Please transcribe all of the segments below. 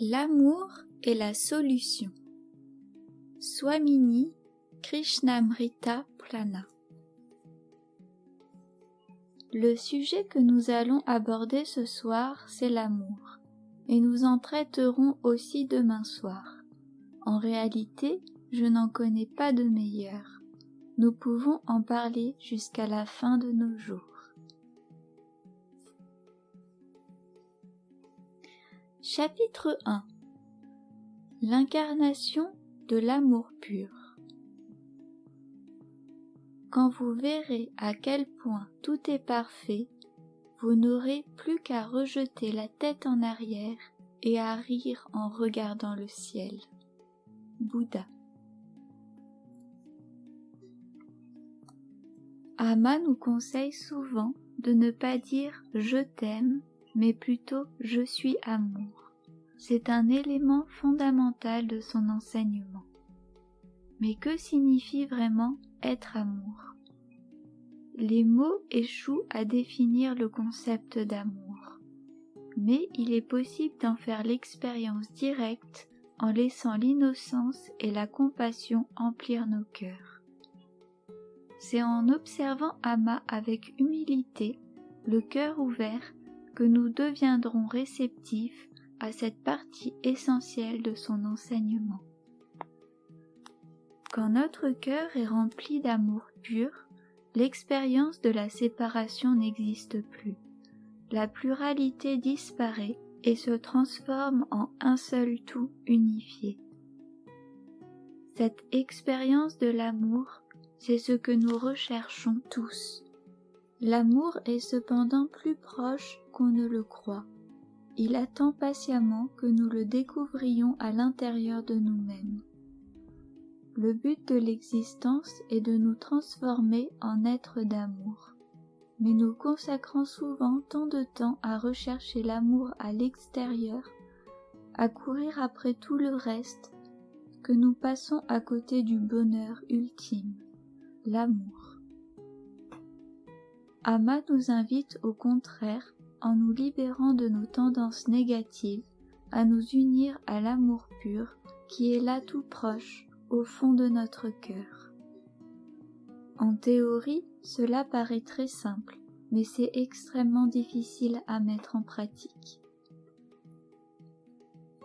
L'amour est la solution. Swamini Krishnamrita Prana. Le sujet que nous allons aborder ce soir, c'est l'amour, et nous en traiterons aussi demain soir. En réalité, je n'en connais pas de meilleur. Nous pouvons en parler jusqu'à la fin de nos jours. Chapitre 1. L'incarnation de l'amour pur. Quand vous verrez à quel point tout est parfait, vous n'aurez plus qu'à rejeter la tête en arrière et à rire en regardant le ciel. Bouddha. Amma nous conseille souvent de ne pas dire « je t'aime », mais plutôt « je suis amour ». C'est un élément fondamental de son enseignement. Mais que signifie vraiment être amour? Les mots échouent à définir le concept d'amour, mais il est possible d'en faire l'expérience directe en laissant l'innocence et la compassion emplir nos cœurs. C'est en observant Amma avec humilité, le cœur ouvert, que nous deviendrons réceptifs à cette partie essentielle de son enseignement. Quand notre cœur est rempli d'amour pur, l'expérience de la séparation n'existe plus. La pluralité disparaît et se transforme en un seul tout unifié. Cette expérience de l'amour, c'est ce que nous recherchons tous. L'amour est cependant plus proche qu'on ne le croit. Il attend patiemment que nous le découvrions à l'intérieur de nous-mêmes. Le but de l'existence est de nous transformer en êtres d'amour. Mais nous consacrons souvent tant de temps à rechercher l'amour à l'extérieur, à courir après tout le reste, que nous passons à côté du bonheur ultime, l'amour. Amma nous invite au contraire, en nous libérant de nos tendances négatives, à nous unir à l'amour pur qui est là tout proche, au fond de notre cœur. En théorie, cela paraît très simple, mais c'est extrêmement difficile à mettre en pratique.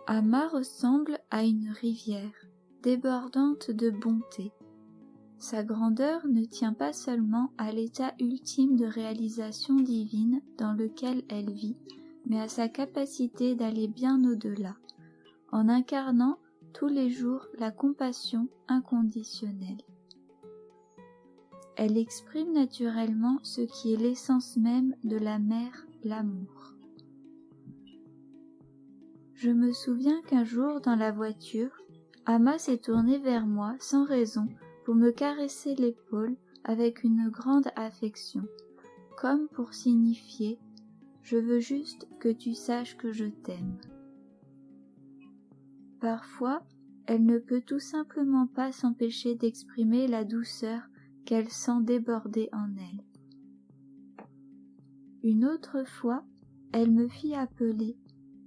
Amma ressemble à une rivière, débordante de bonté. Sa grandeur ne tient pas seulement à l'état ultime de réalisation divine dans lequel elle vit, mais à sa capacité d'aller bien au-delà, en incarnant tous les jours la compassion inconditionnelle. Elle exprime naturellement ce qui est l'essence même de la mère, l'amour. Je me souviens qu'un jour dans la voiture, Amma s'est tournée vers moi sans raison pour me caresser l'épaule avec une grande affection, comme pour signifier « je veux juste que tu saches que je t'aime ». Parfois, elle ne peut tout simplement pas s'empêcher d'exprimer la douceur qu'elle sent déborder en elle. Une autre fois, elle me fit appeler,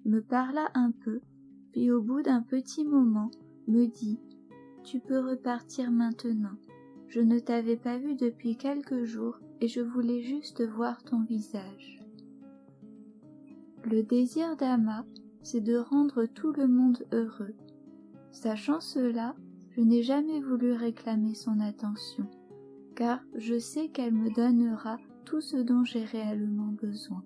me parla un peu, puis au bout d'un petit moment, me dit « Tu peux repartir maintenant. Je ne t'avais pas vu depuis quelques jours et je voulais juste voir ton visage. » Le désir d'Amma, c'est de rendre tout le monde heureux. Sachant cela, je n'ai jamais voulu réclamer son attention, car je sais qu'elle me donnera tout ce dont j'ai réellement besoin.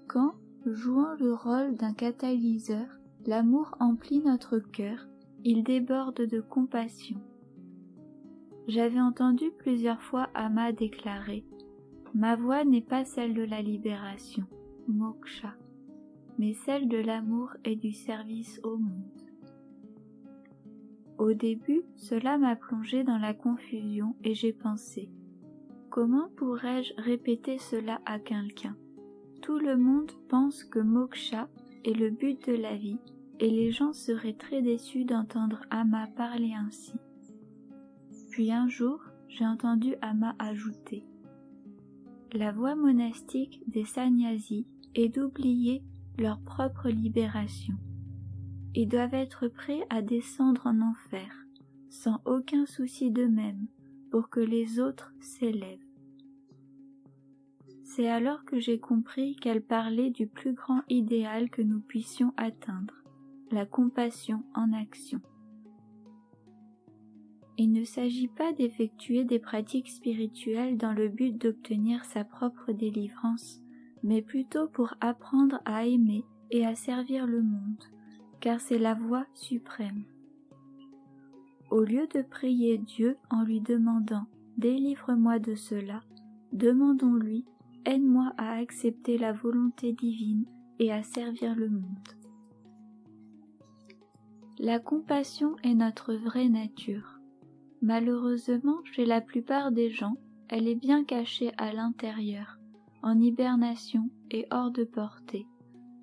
Quand, jouant le rôle d'un catalyseur, l'amour emplit notre cœur, il déborde de compassion. J'avais entendu plusieurs fois Amma déclarer « Ma voix n'est pas celle de la libération, moksha, mais celle de l'amour et du service au monde. » Au début, cela m'a plongé dans la confusion et j'ai pensé « Comment pourrais-je répéter cela à quelqu'un? Tout le monde pense que moksha est le but de la vie et les gens seraient très déçus d'entendre Amma parler ainsi. » Puis un jour, j'ai entendu Amma ajouter « La voie monastique des sannyasis est d'oublier leur propre libération. Ils doivent être prêts à descendre en enfer, sans aucun souci d'eux-mêmes, pour que les autres s'élèvent. C'est alors que j'ai compris qu'elle parlait du plus grand idéal que nous puissions atteindre, la compassion en action. Il ne s'agit pas d'effectuer des pratiques spirituelles dans le but d'obtenir sa propre délivrance, mais plutôt pour apprendre à aimer et à servir le monde, car c'est la voie suprême. Au lieu de prier Dieu en lui demandant « Délivre-moi de cela », demandons-lui « Aide-moi à accepter la volonté divine et à servir le monde ». La compassion est notre vraie nature. Malheureusement, chez la plupart des gens, elle est bien cachée à l'intérieur, en hibernation et hors de portée,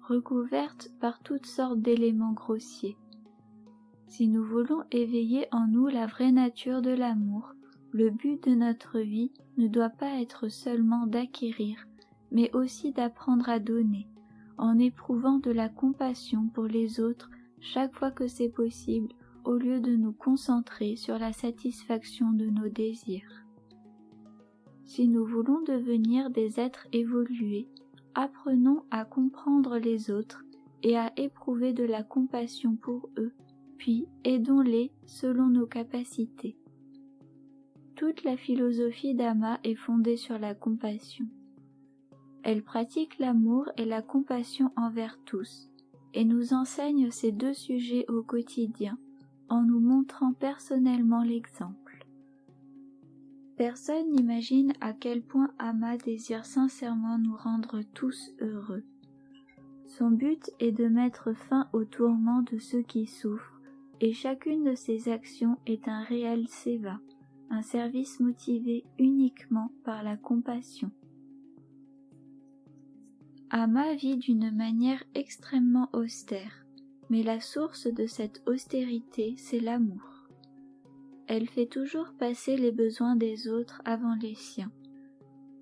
recouverte par toutes sortes d'éléments grossiers. Si nous voulons éveiller en nous la vraie nature de l'amour, le but de notre vie ne doit pas être seulement d'acquérir, mais aussi d'apprendre à donner, en éprouvant de la compassion pour les autres chaque fois que c'est possible, au lieu de nous concentrer sur la satisfaction de nos désirs. Si nous voulons devenir des êtres évolués, apprenons à comprendre les autres et à éprouver de la compassion pour eux, puis aidons-les selon nos capacités. Toute la philosophie d'Ama est fondée sur la compassion. Elle pratique l'amour et la compassion envers tous, et nous enseigne ces deux sujets au quotidien, en nous montrant personnellement l'exemple. Personne n'imagine à quel point Ama désire sincèrement nous rendre tous heureux. Son but est de mettre fin aux tourments de ceux qui souffrent, et chacune de ses actions est un réel seva, un service motivé uniquement par la compassion. Ama vit d'une manière extrêmement austère, mais la source de cette austérité, c'est l'amour. Elle fait toujours passer les besoins des autres avant les siens.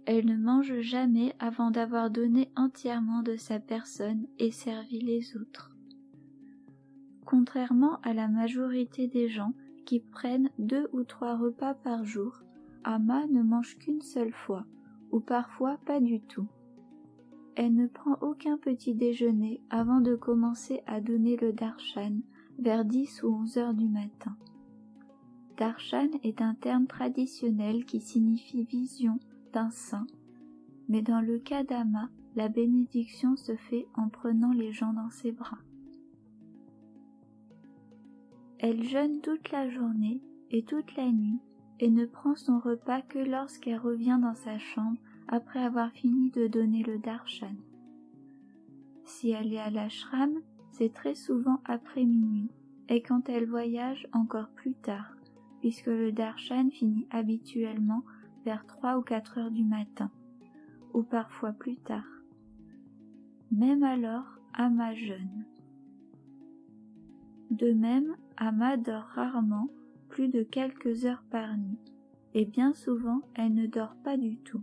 Elle ne mange jamais avant d'avoir donné entièrement de sa personne et servi les autres. Contrairement à la majorité des gens qui prennent 2 ou 3 repas par jour, Ama ne mange qu'une seule fois, ou parfois pas du tout. Elle ne prend aucun petit déjeuner avant de commencer à donner le darshan vers 10 ou 11 heures du matin. Darshan est un terme traditionnel qui signifie vision d'un saint, mais dans le cas d'Ama, la bénédiction se fait en prenant les gens dans ses bras. Elle jeûne toute la journée et toute la nuit et ne prend son repas que lorsqu'elle revient dans sa chambre après avoir fini de donner le darshan. Si elle est à l'ashram, c'est très souvent après minuit, et quand elle voyage encore plus tard, puisque le darshan finit habituellement vers 3 ou 4 heures du matin, ou parfois plus tard. Même alors, Ama jeûne. De même, Ama dort rarement, plus de quelques heures par nuit, et bien souvent elle ne dort pas du tout.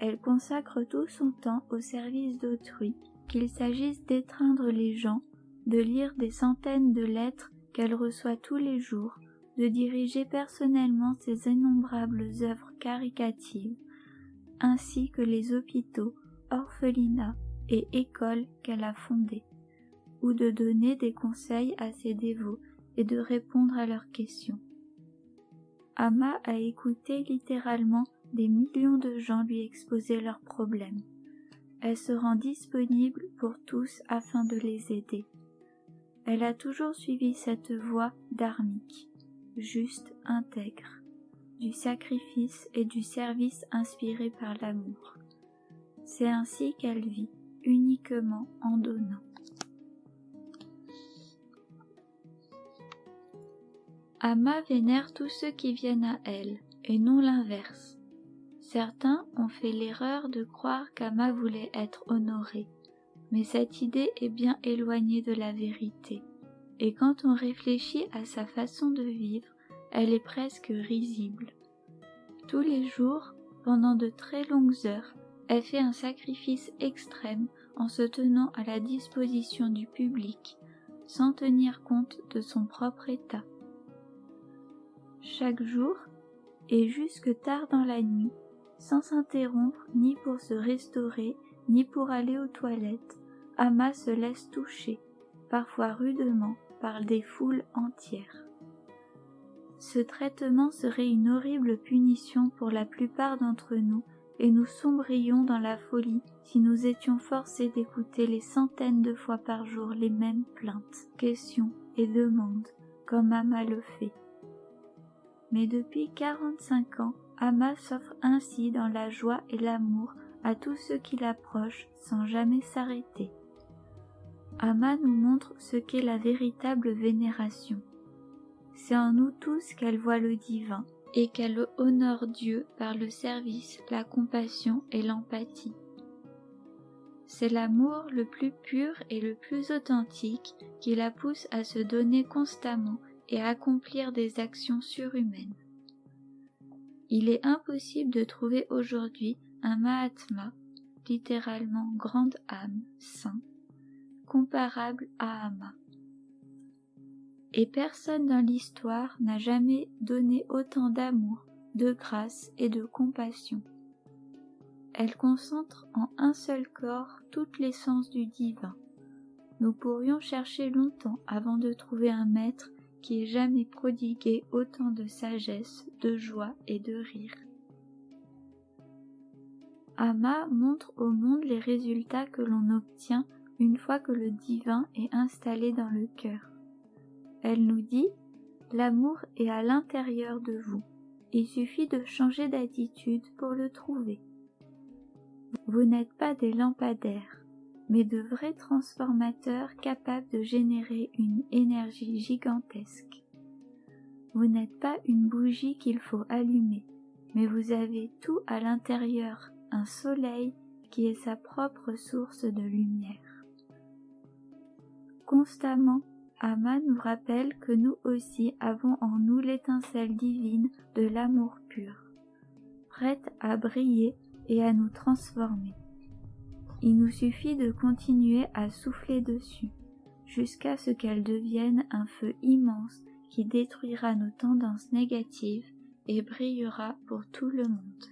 Elle consacre tout son temps au service d'autrui, qu'il s'agisse d'étreindre les gens, de lire des centaines de lettres qu'elle reçoit tous les jours, de diriger personnellement ses innombrables œuvres caricatives, ainsi que les hôpitaux, orphelinats et écoles qu'elle a fondés, ou de donner des conseils à ses dévots et de répondre à leurs questions. Ama a écouté littéralement des millions de gens lui exposer leurs problèmes. Elle se rend disponible pour tous afin de les aider. Elle a toujours suivi cette voie dharmique, juste, intègre, du sacrifice et du service inspiré par l'amour. C'est ainsi qu'elle vit, uniquement en donnant. Ama vénère tous ceux qui viennent à elle, et non l'inverse. Certains ont fait l'erreur de croire qu'Ama voulait être honorée, mais cette idée est bien éloignée de la vérité, et quand on réfléchit à sa façon de vivre, elle est presque risible. Tous les jours, pendant de très longues heures, elle fait un sacrifice extrême en se tenant à la disposition du public, sans tenir compte de son propre état. Chaque jour, et jusque tard dans la nuit, sans s'interrompre ni pour se restaurer, ni pour aller aux toilettes, Amma se laisse toucher, parfois rudement, par des foules entières. Ce traitement serait une horrible punition pour la plupart d'entre nous, et nous sombrions dans la folie si nous étions forcés d'écouter les centaines de fois par jour les mêmes plaintes, questions et demandes, comme Amma le fait. Mais depuis 45 ans, Amma s'offre ainsi dans la joie et l'amour à tous ceux qui l'approchent sans jamais s'arrêter. Amma nous montre ce qu'est la véritable vénération. C'est en nous tous qu'elle voit le divin et qu'elle honore Dieu par le service, la compassion et l'empathie. C'est l'amour le plus pur et le plus authentique qui la pousse à se donner constamment et à accomplir des actions surhumaines. Il est impossible de trouver aujourd'hui un Mahatma, littéralement grande âme, saint, comparable à Amma. Et personne dans l'histoire n'a jamais donné autant d'amour, de grâce et de compassion. Elle concentre en un seul corps toute l'essence du divin. Nous pourrions chercher longtemps avant de trouver un maître qui ait jamais prodigué autant de sagesse, de joie et de rire. Amma montre au monde les résultats que l'on obtient une fois que le divin est installé dans le cœur. Elle nous dit « L'amour est à l'intérieur de vous. Il suffit de changer d'attitude pour le trouver. Vous n'êtes pas des lampadaires, mais de vrais transformateurs capables de générer une énergie gigantesque. Vous n'êtes pas une bougie qu'il faut allumer, mais vous avez tout à l'intérieur, un soleil qui est sa propre source de lumière. » Constamment, Amma nous rappelle que nous aussi avons en nous l'étincelle divine de l'amour pur, prête à briller et à nous transformer. Il nous suffit de continuer à souffler dessus, jusqu'à ce qu'elle devienne un feu immense qui détruira nos tendances négatives et brillera pour tout le monde.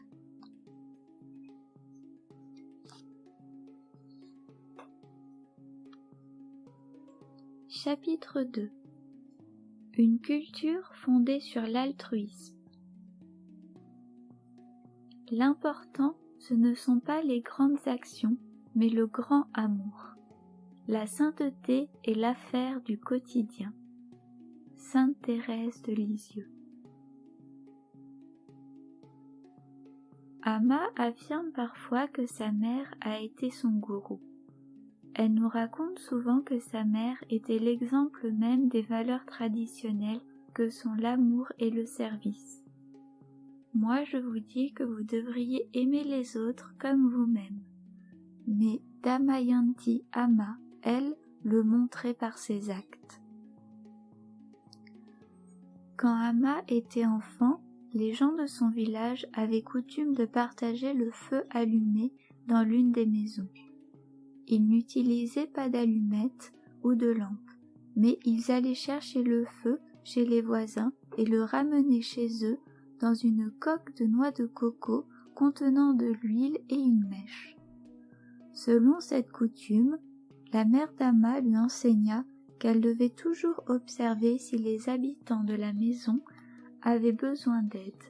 Chapitre 2. Une culture fondée sur l'altruisme. L'important, ce ne sont pas les grandes actions, mais le grand amour. La sainteté est l'affaire du quotidien. Sainte Thérèse de Lisieux. Amma affirme parfois que sa mère a été son gourou. Elle nous raconte souvent que sa mère était l'exemple même des valeurs traditionnelles que sont l'amour et le service. Moi, je vous dis que vous devriez aimer les autres comme vous-même. Mais Damayanti Amma, elle, le montrait par ses actes. Quand Amma était enfant, les gens de son village avaient coutume de partager le feu allumé dans l'une des maisons. Ils n'utilisaient pas d'allumettes ou de lampes, mais ils allaient chercher le feu chez les voisins et le ramenaient chez eux dans une coque de noix de coco contenant de l'huile et une mèche. Selon cette coutume, la mère d'Amma lui enseigna qu'elle devait toujours observer si les habitants de la maison avaient besoin d'aide.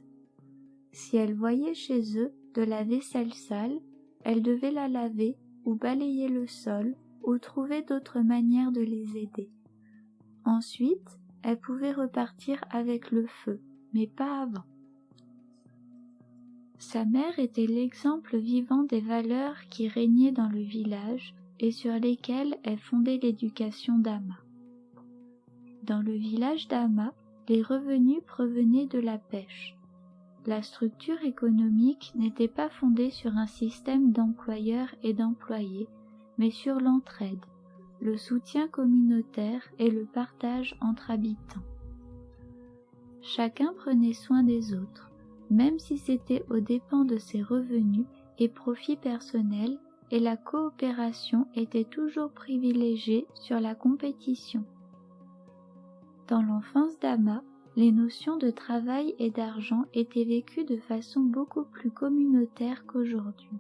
Si elle voyait chez eux de la vaisselle sale, elle devait la laver ou balayer le sol ou trouver d'autres manières de les aider. Ensuite, elle pouvait repartir avec le feu, mais pas avant. Sa mère était l'exemple vivant des valeurs qui régnaient dans le village et sur lesquelles elle fondait l'éducation d'Amma. Dans le village d'Amma, les revenus provenaient de la pêche. La structure économique n'était pas fondée sur un système d'employeurs et d'employés, mais sur l'entraide, le soutien communautaire et le partage entre habitants. Chacun prenait soin des autres, même si c'était aux dépens de ses revenus et profits personnels, et la coopération étaient toujours privilégiées sur la compétition. Dans l'enfance d'Ama, les notions de travail et d'argent étaient vécues de façon beaucoup plus communautaire qu'aujourd'hui.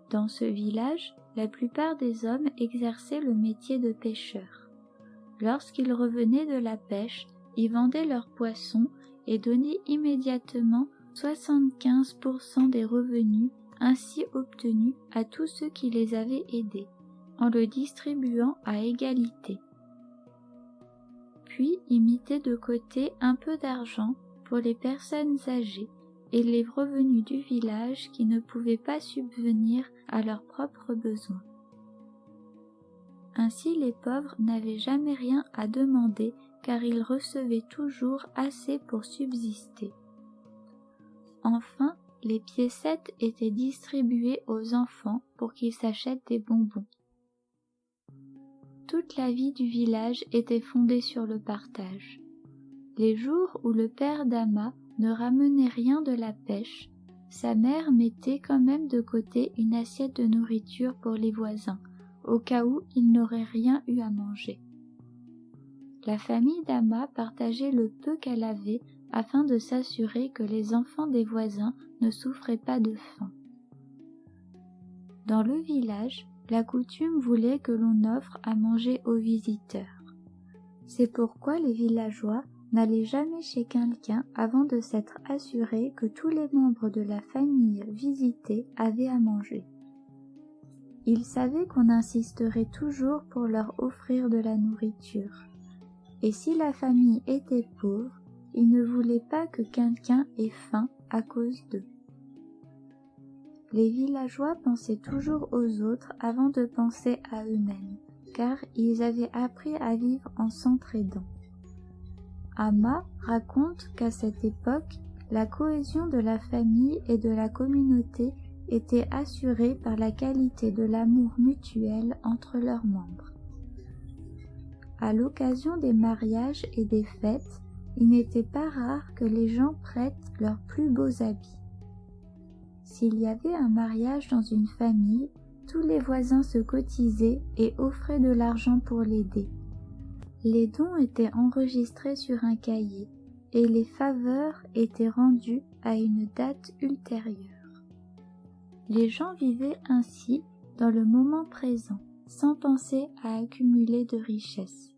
Dans ce village, la plupart des hommes exerçaient le métier de pêcheurs. Lorsqu'ils revenaient de la pêche, ils vendaient leurs poissons et donnaient immédiatement 75% des revenus ainsi obtenus à tous ceux qui les avaient aidés, en le distribuant à égalité. Puis ils mettaient de côté un peu d'argent pour les personnes âgées et les revenus du village qui ne pouvaient pas subvenir à leurs propres besoins. Ainsi les pauvres n'avaient jamais rien à demander car ils recevaient toujours assez pour subsister. Enfin, les piécettes étaient distribuées aux enfants pour qu'ils s'achètent des bonbons. Toute la vie du village était fondée sur le partage. Les jours où le père d'Ama ne ramenait rien de la pêche, sa mère mettait quand même de côté une assiette de nourriture pour les voisins, au cas où ils n'auraient rien eu à manger. La famille d'Ama partageait le peu qu'elle avait afin de s'assurer que les enfants des voisins ne souffraient pas de faim. Dans le village, la coutume voulait que l'on offre à manger aux visiteurs. C'est pourquoi les villageois n'allaient jamais chez quelqu'un avant de s'être assurés que tous les membres de la famille visitée avaient à manger. Ils savaient qu'on insisterait toujours pour leur offrir de la nourriture. Et si la famille était pauvre, ils ne voulaient pas que quelqu'un ait faim à cause d'eux. Les villageois pensaient toujours aux autres avant de penser à eux-mêmes, car ils avaient appris à vivre en s'entraidant. Ama raconte qu'à cette époque, la cohésion de la famille et de la communauté était assurée par la qualité de l'amour mutuel entre leurs membres. À l'occasion des mariages et des fêtes, il n'était pas rare que les gens prêtent leurs plus beaux habits. S'il y avait un mariage dans une famille, tous les voisins se cotisaient et offraient de l'argent pour l'aider. Les dons étaient enregistrés sur un cahier et les faveurs étaient rendues à une date ultérieure. Les gens vivaient ainsi dans le moment présent, sans penser à accumuler de richesses.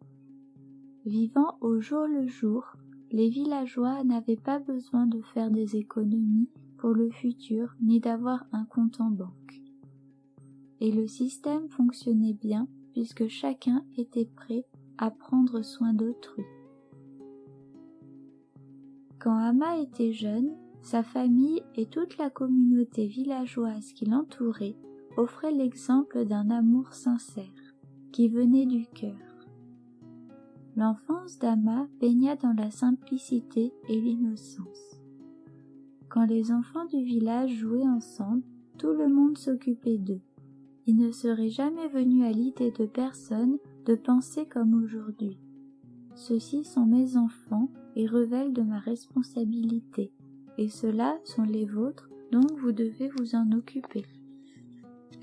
Vivant au jour le jour, les villageois n'avaient pas besoin de faire des économies pour le futur ni d'avoir un compte en banque. Et le système fonctionnait bien puisque chacun était prêt à prendre soin d'autrui. Quand Ama était jeune, sa famille et toute la communauté villageoise qui l'entourait offraient l'exemple d'un amour sincère, qui venait du cœur. L'enfance d'Ama baigna dans la simplicité et l'innocence. Quand les enfants du village jouaient ensemble, tout le monde s'occupait d'eux. Il ne serait jamais venu à l'idée de personne de penser comme aujourd'hui. Ceux-ci sont mes enfants et relèvent de ma responsabilité, et ceux-là sont les vôtres, donc vous devez vous en occuper.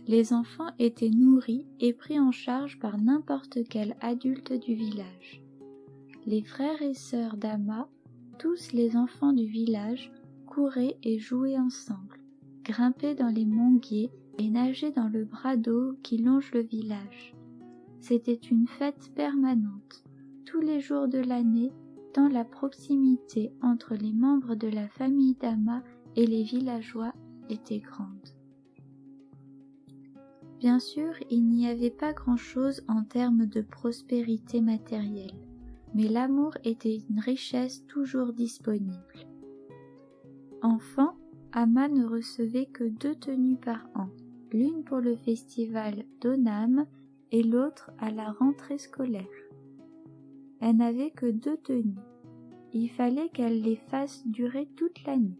Les enfants étaient nourris et pris en charge par n'importe quel adulte du village. Les frères et sœurs d'Ama, tous les enfants du village, couraient et jouaient ensemble, grimpaient dans les manguiers et nageaient dans le bras d'eau qui longe le village. C'était une fête permanente, tous les jours de l'année, tant la proximité entre les membres de la famille d'Ama et les villageois était grande. Bien sûr, il n'y avait pas grand-chose en termes de prospérité matérielle, mais l'amour était une richesse toujours disponible. Enfant, Ama ne recevait que 2 tenues par an, l'une pour le festival d'Onam et l'autre à la rentrée scolaire. Elle n'avait que 2 tenues. Il fallait qu'elle les fasse durer toute l'année.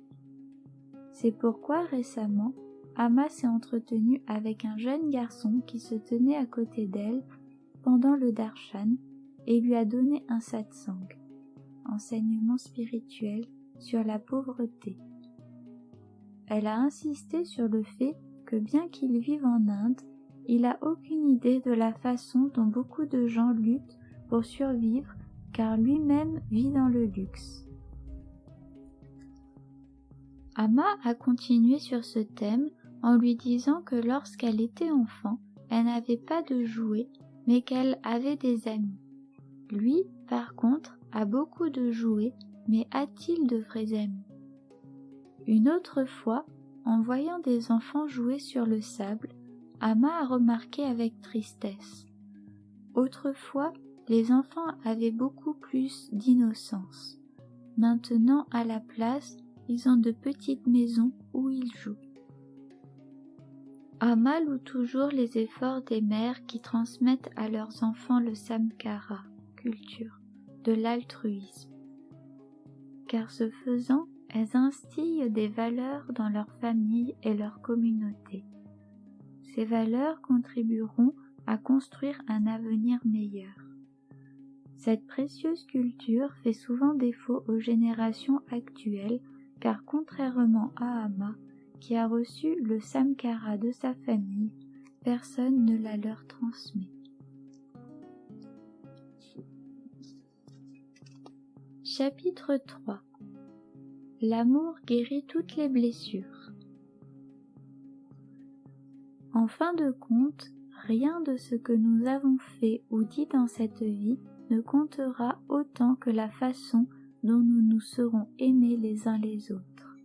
C'est pourquoi récemment, Ama s'est entretenue avec un jeune garçon qui se tenait à côté d'elle pendant le darshan et lui a donné un satsang, enseignement spirituel sur la pauvreté. Elle a insisté sur le fait que bien qu'il vive en Inde, il n'a aucune idée de la façon dont beaucoup de gens luttent pour survivre car lui-même vit dans le luxe. Amma a continué sur ce thème en lui disant que lorsqu'elle était enfant, elle n'avait pas de jouets, mais qu'elle avait des amis. Lui, par contre, a beaucoup de jouets, mais a-t-il de vrais amis? Une autre fois, en voyant des enfants jouer sur le sable, Amma a remarqué avec tristesse. Autrefois, les enfants avaient beaucoup plus d'innocence. Maintenant, à la place, ils ont de petites maisons où ils jouent. Amma loue toujours les efforts des mères qui transmettent à leurs enfants le samskara, culture, de l'altruisme. Car ce faisant, elles instillent des valeurs dans leur famille et leur communauté. Ces valeurs contribueront à construire un avenir meilleur. Cette précieuse culture fait souvent défaut aux générations actuelles car contrairement à Amma, qui a reçu le samskara de sa famille, personne ne la leur transmet. Chapitre 3. L'amour guérit toutes les blessures. En fin de compte, rien de ce que nous avons fait ou dit dans cette vie ne comptera autant que la façon dont nous nous serons aimés les uns les autres.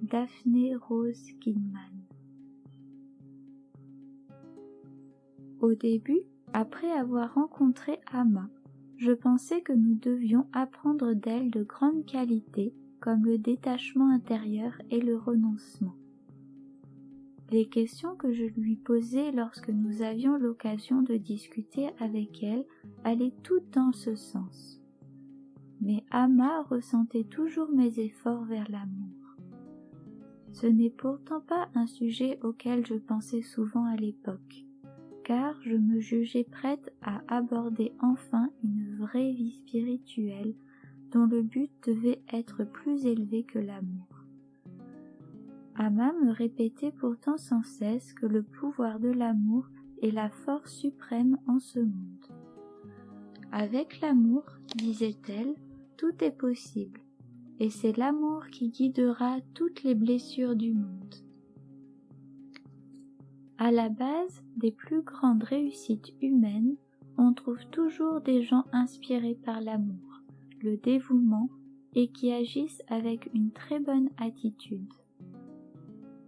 Daphné Rose Kidman. Au début, après avoir rencontré Amma, je pensais que nous devions apprendre d'elle de grandes qualités comme le détachement intérieur et le renoncement. Les questions que je lui posais lorsque nous avions l'occasion de discuter avec elle allaient toutes dans ce sens. Mais Amma ressentait toujours mes efforts vers l'amour. Ce n'est pourtant pas un sujet auquel je pensais souvent à l'époque, car je me jugeais prête à aborder enfin une vraie vie spirituelle dont le but devait être plus élevé que l'amour. Amma me répétait pourtant sans cesse que le pouvoir de l'amour est la force suprême en ce monde. Avec l'amour, disait-elle, tout est possible, et c'est l'amour qui guidera toutes les blessures du monde. À la base des plus grandes réussites humaines, on trouve toujours des gens inspirés par l'amour, le dévouement et qui agissent avec une très bonne attitude.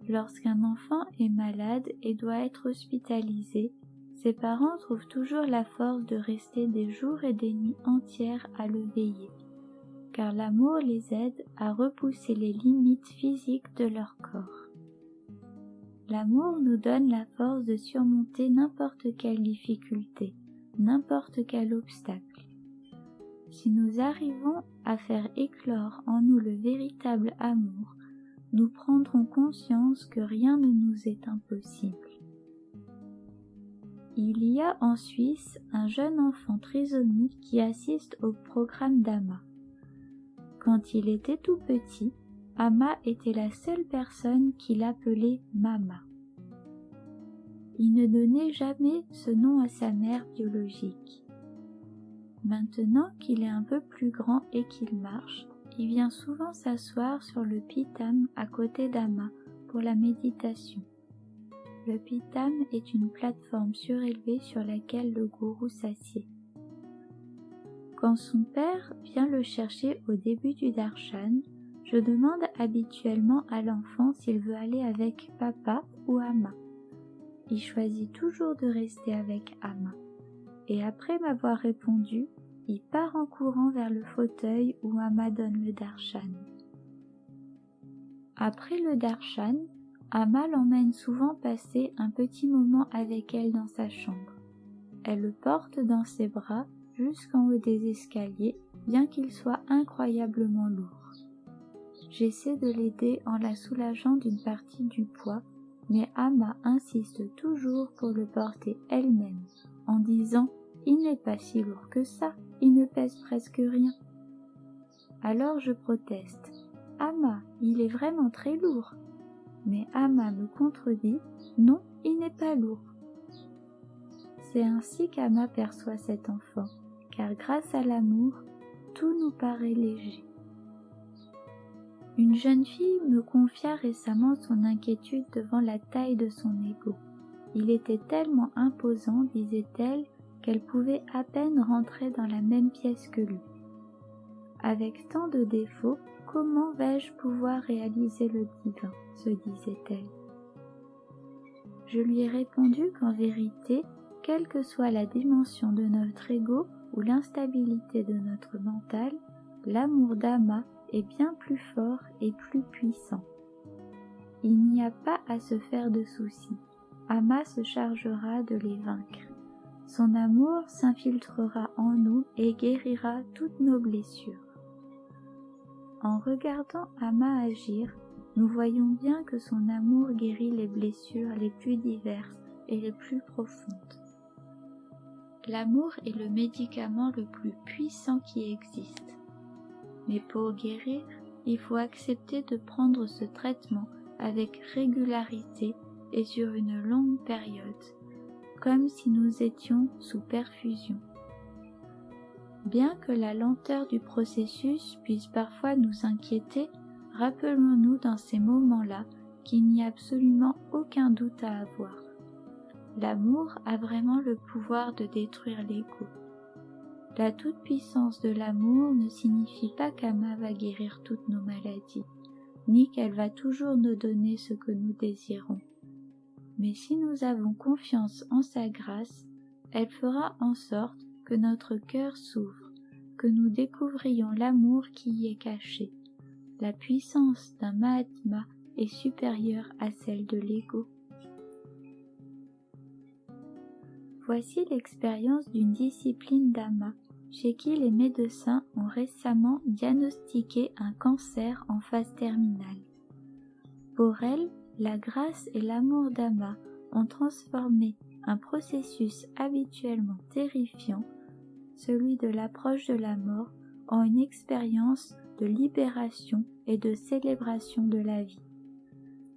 Lorsqu'un enfant est malade et doit être hospitalisé, ses parents trouvent toujours la force de rester des jours et des nuits entières à le veiller, car l'amour les aide à repousser les limites physiques de leur corps. L'amour nous donne la force de surmonter n'importe quelle difficulté, n'importe quel obstacle. Si nous arrivons à faire éclore en nous le véritable amour, nous prendrons conscience que rien ne nous est impossible. Il y a en Suisse un jeune enfant trisomique qui assiste au programme d'Amma. Quand il était tout petit, Amma était la seule personne qui l'appelait Mama. Il ne donnait jamais ce nom à sa mère biologique. Maintenant qu'il est un peu plus grand et qu'il marche, il vient souvent s'asseoir sur le pitam à côté d'Amma pour la méditation. Le pitam est une plateforme surélevée sur laquelle le gourou s'assied. Quand son père vient le chercher au début du darshan, je demande habituellement à l'enfant s'il veut aller avec papa ou Amma. Il choisit toujours de rester avec Amma. Et après m'avoir répondu, il part en courant vers le fauteuil où Amma donne le darshan. Après le darshan, Amma l'emmène souvent passer un petit moment avec elle dans sa chambre. Elle le porte dans ses bras jusqu'en haut des escaliers, bien qu'il soit incroyablement lourd. J'essaie de l'aider en la soulageant d'une partie du poids, mais Amma insiste toujours pour le porter elle-même, en disant « Il n'est pas si lourd que ça, il ne pèse presque rien ». Alors je proteste « Amma, il est vraiment très lourd ». Mais Amma me contredit, non, il n'est pas lourd. C'est ainsi qu'Ama perçoit cet enfant, car grâce à l'amour, tout nous paraît léger. Une jeune fille me confia récemment son inquiétude devant la taille de son ego. Il était tellement imposant, disait-elle, qu'elle pouvait à peine rentrer dans la même pièce que lui. Avec tant de défauts, comment vais-je pouvoir réaliser le divin, se disait-elle. Je lui ai répondu qu'en vérité, quelle que soit la dimension de notre ego ou l'instabilité de notre mental, l'amour d'Ama est bien plus fort et plus puissant. Il n'y a pas à se faire de soucis. Ama se chargera de les vaincre. Son amour s'infiltrera en nous et guérira toutes nos blessures. En regardant Ama agir, nous voyons bien que son amour guérit les blessures les plus diverses et les plus profondes. L'amour est le médicament le plus puissant qui existe. Mais pour guérir, il faut accepter de prendre ce traitement avec régularité et sur une longue période, comme si nous étions sous perfusion. Bien que la lenteur du processus puisse parfois nous inquiéter, rappelons-nous dans ces moments-là qu'il n'y a absolument aucun doute à avoir. L'amour a vraiment le pouvoir de détruire l'ego. La toute-puissance de l'amour ne signifie pas qu'Ama va guérir toutes nos maladies, ni qu'elle va toujours nous donner ce que nous désirons. Mais si nous avons confiance en sa grâce, elle fera en sorte que notre cœur s'ouvre, que nous découvrions l'amour qui y est caché. La puissance d'un Mahatma est supérieure à celle de l'ego. Voici l'expérience d'une discipline d'Ama, chez qui les médecins ont récemment diagnostiqué un cancer en phase terminale. Pour elle, la grâce et l'amour d'Ama ont transformé un processus habituellement terrifiant, celui de l'approche de la mort, en une expérience de libération et de célébration de la vie.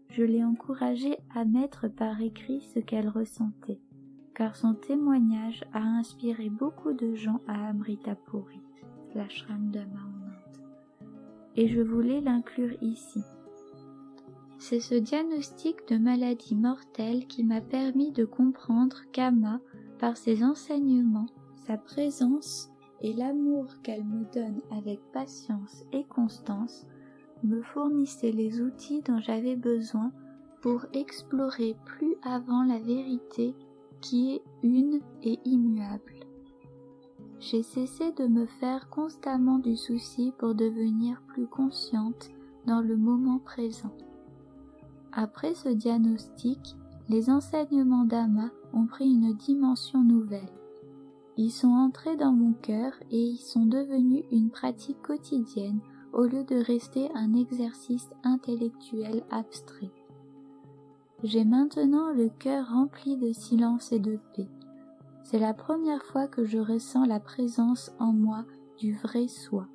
Je l'ai encouragée à mettre par écrit ce qu'elle ressentait, car son témoignage a inspiré beaucoup de gens à Amritapuri, l'ashram d'Ama en Inde, et je voulais l'inclure ici. C'est ce diagnostic de maladie mortelle qui m'a permis de comprendre qu'Ama, par ses enseignements, sa présence et l'amour qu'elle me donne avec patience et constance, me fournissait les outils dont j'avais besoin pour explorer plus avant la vérité qui est une et immuable. J'ai cessé de me faire constamment du souci pour devenir plus consciente dans le moment présent. Après ce diagnostic, les enseignements d'Ama ont pris une dimension nouvelle. Ils sont entrés dans mon cœur et ils sont devenus une pratique quotidienne au lieu de rester un exercice intellectuel abstrait. J'ai maintenant le cœur rempli de silence et de paix. C'est la première fois que je ressens la présence en moi du vrai soi.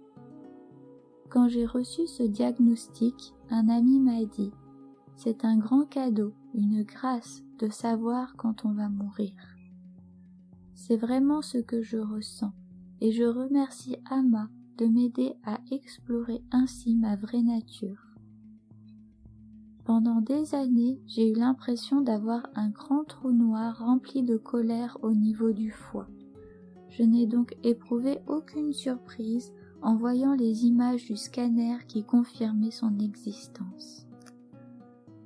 Quand j'ai reçu ce diagnostic, un ami m'a dit « C'est un grand cadeau, une grâce de savoir quand on va mourir. » C'est vraiment ce que je ressens et je remercie Ama de m'aider à explorer ainsi ma vraie nature. Pendant des années, j'ai eu l'impression d'avoir un grand trou noir rempli de colère au niveau du foie. Je n'ai donc éprouvé aucune surprise en voyant les images du scanner qui confirmaient son existence.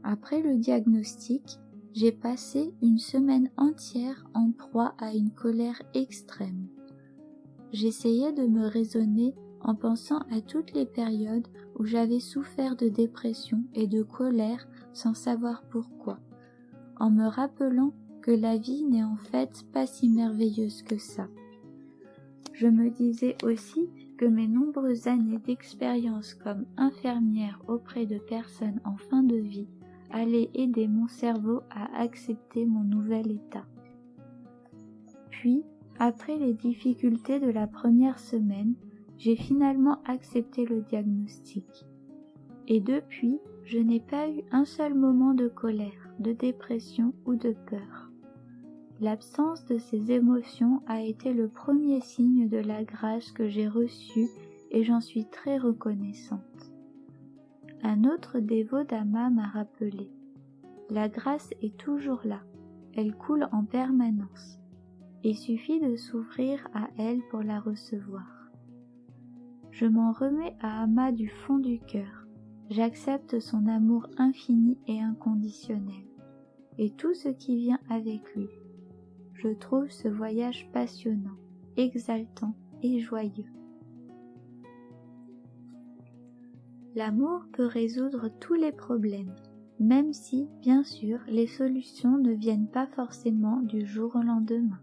Après le diagnostic, j'ai passé une semaine entière en proie à une colère extrême. J'essayais de me raisonner en pensant à toutes les périodes où j'avais souffert de dépression et de colère sans savoir pourquoi, en me rappelant que la vie n'est en fait pas si merveilleuse que ça. Je me disais aussi que mes nombreuses années d'expérience comme infirmière auprès de personnes en fin de vie allaient aider mon cerveau à accepter mon nouvel état. Puis, après les difficultés de la première semaine, j'ai finalement accepté le diagnostic. Et depuis, je n'ai pas eu un seul moment de colère, de dépression ou de peur. L'absence de ces émotions a été le premier signe de la grâce que j'ai reçue et j'en suis très reconnaissante. Un autre dévot d'Ama m'a rappelé: la grâce est toujours là, elle coule en permanence. Il suffit de s'ouvrir à elle pour la recevoir. Je m'en remets à Ama du fond du cœur. J'accepte son amour infini et inconditionnel, et tout ce qui vient avec lui. Je trouve ce voyage passionnant, exaltant et joyeux. L'amour peut résoudre tous les problèmes, même si, bien sûr, les solutions ne viennent pas forcément du jour au lendemain.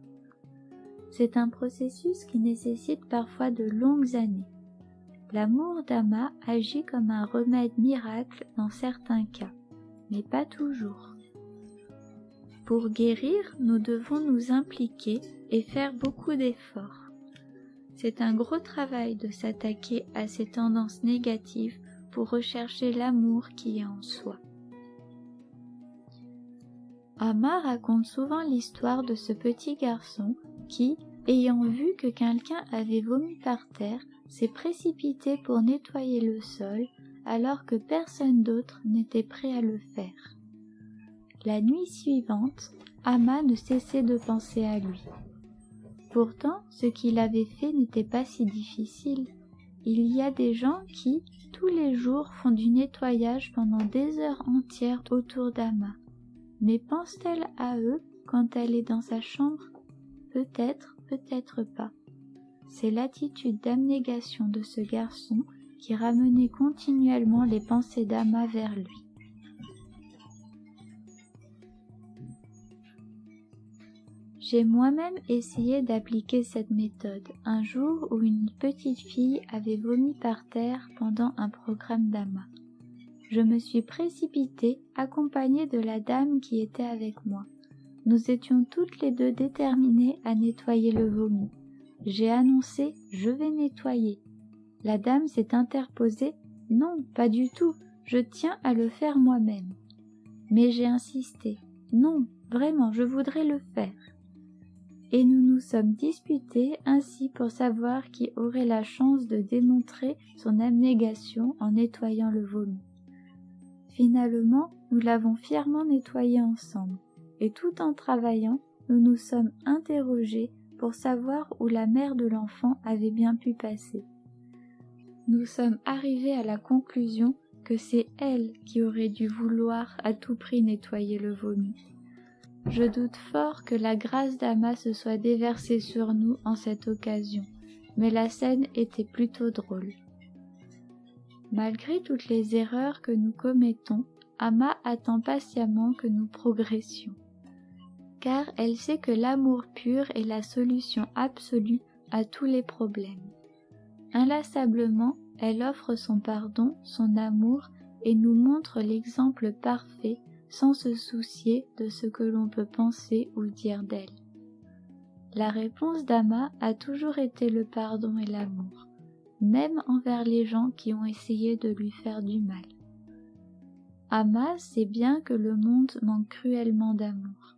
C'est un processus qui nécessite parfois de longues années. L'amour d'Ama agit comme un remède miracle dans certains cas, mais pas toujours. Pour guérir, nous devons nous impliquer et faire beaucoup d'efforts. C'est un gros travail de s'attaquer à ces tendances négatives pour rechercher l'amour qui est en soi. Ama raconte souvent l'histoire de ce petit garçon qui, ayant vu que quelqu'un avait vomi par terre, s'est précipité pour nettoyer le sol alors que personne d'autre n'était prêt à le faire. La nuit suivante, Ama ne cessait de penser à lui. Pourtant, ce qu'il avait fait n'était pas si difficile. Il y a des gens qui, tous les jours, font du nettoyage pendant des heures entières autour d'Ama. Mais pense-t-elle à eux quand elle est dans sa chambre? Peut-être, peut-être pas. C'est l'attitude d'abnégation de ce garçon qui ramenait continuellement les pensées d'Ama vers lui. J'ai moi-même essayé d'appliquer cette méthode un jour où une petite fille avait vomi par terre pendant un programme d'Ama. Je me suis précipitée, accompagnée de la dame qui était avec moi. Nous étions toutes les deux déterminées à nettoyer le vomi. J'ai annoncé « Je vais nettoyer ». La dame s'est interposée « Non, pas du tout, je tiens à le faire moi-même ». Mais j'ai insisté « Non, vraiment, je voudrais le faire ». Et nous nous sommes disputés ainsi pour savoir qui aurait la chance de démontrer son abnégation en nettoyant le vomi. Finalement, nous l'avons fièrement nettoyé ensemble, et tout en travaillant, nous nous sommes interrogés pour savoir où la mère de l'enfant avait bien pu passer. Nous sommes arrivés à la conclusion que c'est elle qui aurait dû vouloir à tout prix nettoyer le vomi. Je doute fort que la grâce d'Ama se soit déversée sur nous en cette occasion, mais la scène était plutôt drôle. Malgré toutes les erreurs que nous commettons, Ama attend patiemment que nous progressions, car elle sait que l'amour pur est la solution absolue à tous les problèmes. Inlassablement, elle offre son pardon, son amour et nous montre l'exemple parfait sans se soucier de ce que l'on peut penser ou dire d'elle. La réponse d'Ama a toujours été le pardon et l'amour, même envers les gens qui ont essayé de lui faire du mal. Ama sait bien que le monde manque cruellement d'amour.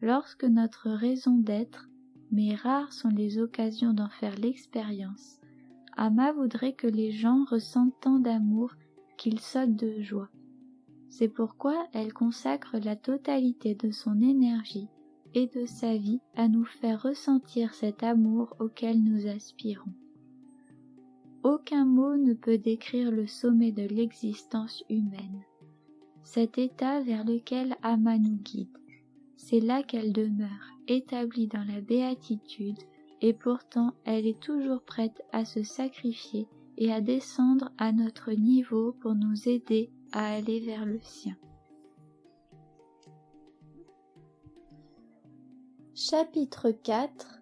Lorsque notre raison d'être, mais rares sont les occasions d'en faire l'expérience, Ama voudrait que les gens ressentent tant d'amour qu'ils sautent de joie. C'est pourquoi elle consacre la totalité de son énergie et de sa vie à nous faire ressentir cet amour auquel nous aspirons. Aucun mot ne peut décrire le sommet de l'existence humaine. Cet état vers lequel Ama nous guide, c'est là qu'elle demeure, établie dans la béatitude, et pourtant elle est toujours prête à se sacrifier et à descendre à notre niveau pour nous aider à aller vers le sien. Chapitre 4.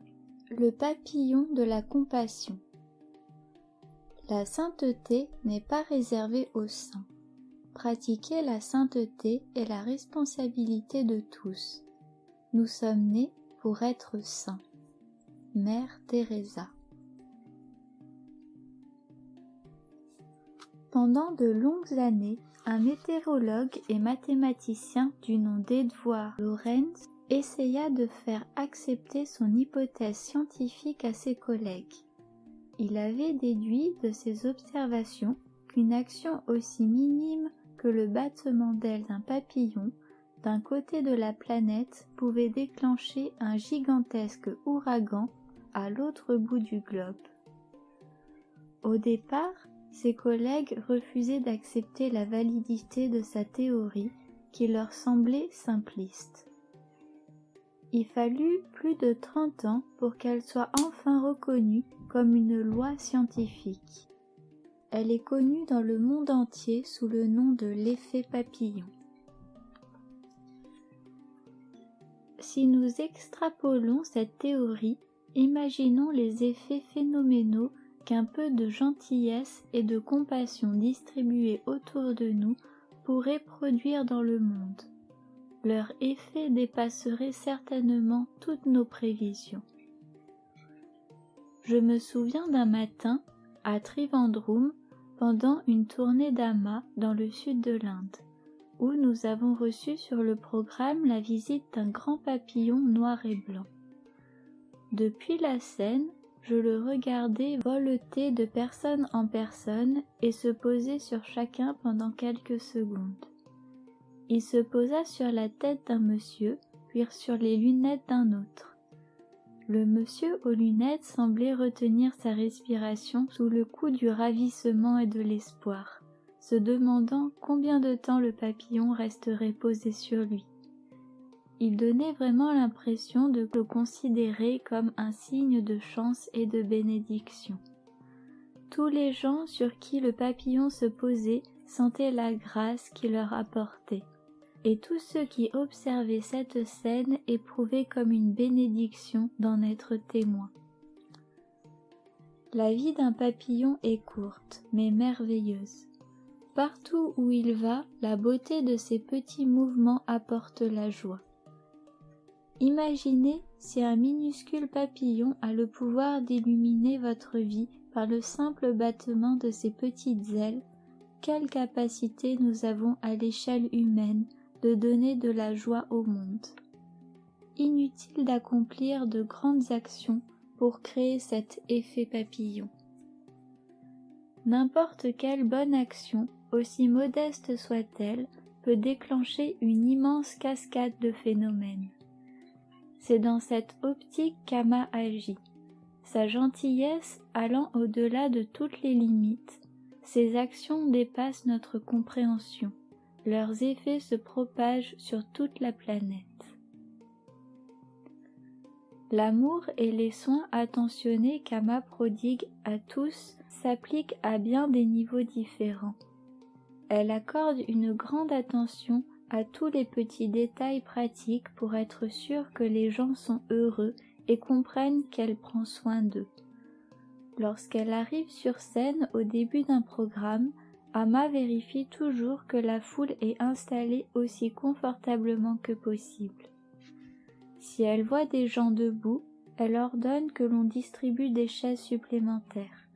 Le papillon de la compassion. La sainteté n'est pas réservée aux saints. Pratiquer la sainteté est la responsabilité de tous. Nous sommes nés pour être saints. Mère Teresa. Pendant de longues années, un météorologue et mathématicien du nom d'Edward Lorenz essaya de faire accepter son hypothèse scientifique à ses collègues. Il avait déduit de ses observations qu'une action aussi minime que le battement d'ailes d'un papillon d'un côté de la planète pouvait déclencher un gigantesque ouragan à l'autre bout du globe. Au départ, ses collègues refusaient d'accepter la validité de sa théorie qui leur semblait simpliste. Il fallut plus de 30 ans pour qu'elle soit enfin reconnue comme une loi scientifique. Elle est connue dans le monde entier sous le nom de l'effet papillon. Si nous extrapolons cette théorie, imaginons les effets phénoménaux qu'un peu de gentillesse et de compassion distribués autour de nous pourrait produire dans le monde. Leur effet dépasserait certainement toutes nos prévisions. Je me souviens d'un matin, à Trivandrum, pendant une tournée d'amas dans le sud de l'Inde, où nous avons reçu sur le programme la visite d'un grand papillon noir et blanc. Depuis la scène, je le regardais voleter de personne en personne et se poser sur chacun pendant quelques secondes. Il se posa sur la tête d'un monsieur, puis sur les lunettes d'un autre. Le monsieur aux lunettes semblait retenir sa respiration sous le coup du ravissement et de l'espoir, se demandant combien de temps le papillon resterait posé sur lui. Il donnait vraiment l'impression de le considérer comme un signe de chance et de bénédiction. Tous les gens sur qui le papillon se posait sentaient la grâce qu'il leur apportait, et tous ceux qui observaient cette scène éprouvaient comme une bénédiction d'en être témoins. La vie d'un papillon est courte, mais merveilleuse. Partout où il va, la beauté de ses petits mouvements apporte la joie. Imaginez si un minuscule papillon a le pouvoir d'illuminer votre vie par le simple battement de ses petites ailes, quelle capacité nous avons à l'échelle humaine de donner de la joie au monde. Inutile d'accomplir de grandes actions pour créer cet effet papillon. N'importe quelle bonne action, aussi modeste soit-elle, peut déclencher une immense cascade de phénomènes. C'est dans cette optique qu'Ama agit. Sa gentillesse allant au-delà de toutes les limites, ses actions dépassent notre compréhension. Leurs effets se propagent sur toute la planète. L'amour et les soins attentionnés qu'Ama prodigue à tous s'appliquent à bien des niveaux différents. Elle accorde une grande attention à tous les petits détails pratiques pour être sûre que les gens sont heureux et comprennent qu'elle prend soin d'eux. Lorsqu'elle arrive sur scène au début d'un programme, Ama vérifie toujours que la foule est installée aussi confortablement que possible. Si elle voit des gens debout, elle ordonne que l'on distribue des chaises supplémentaires.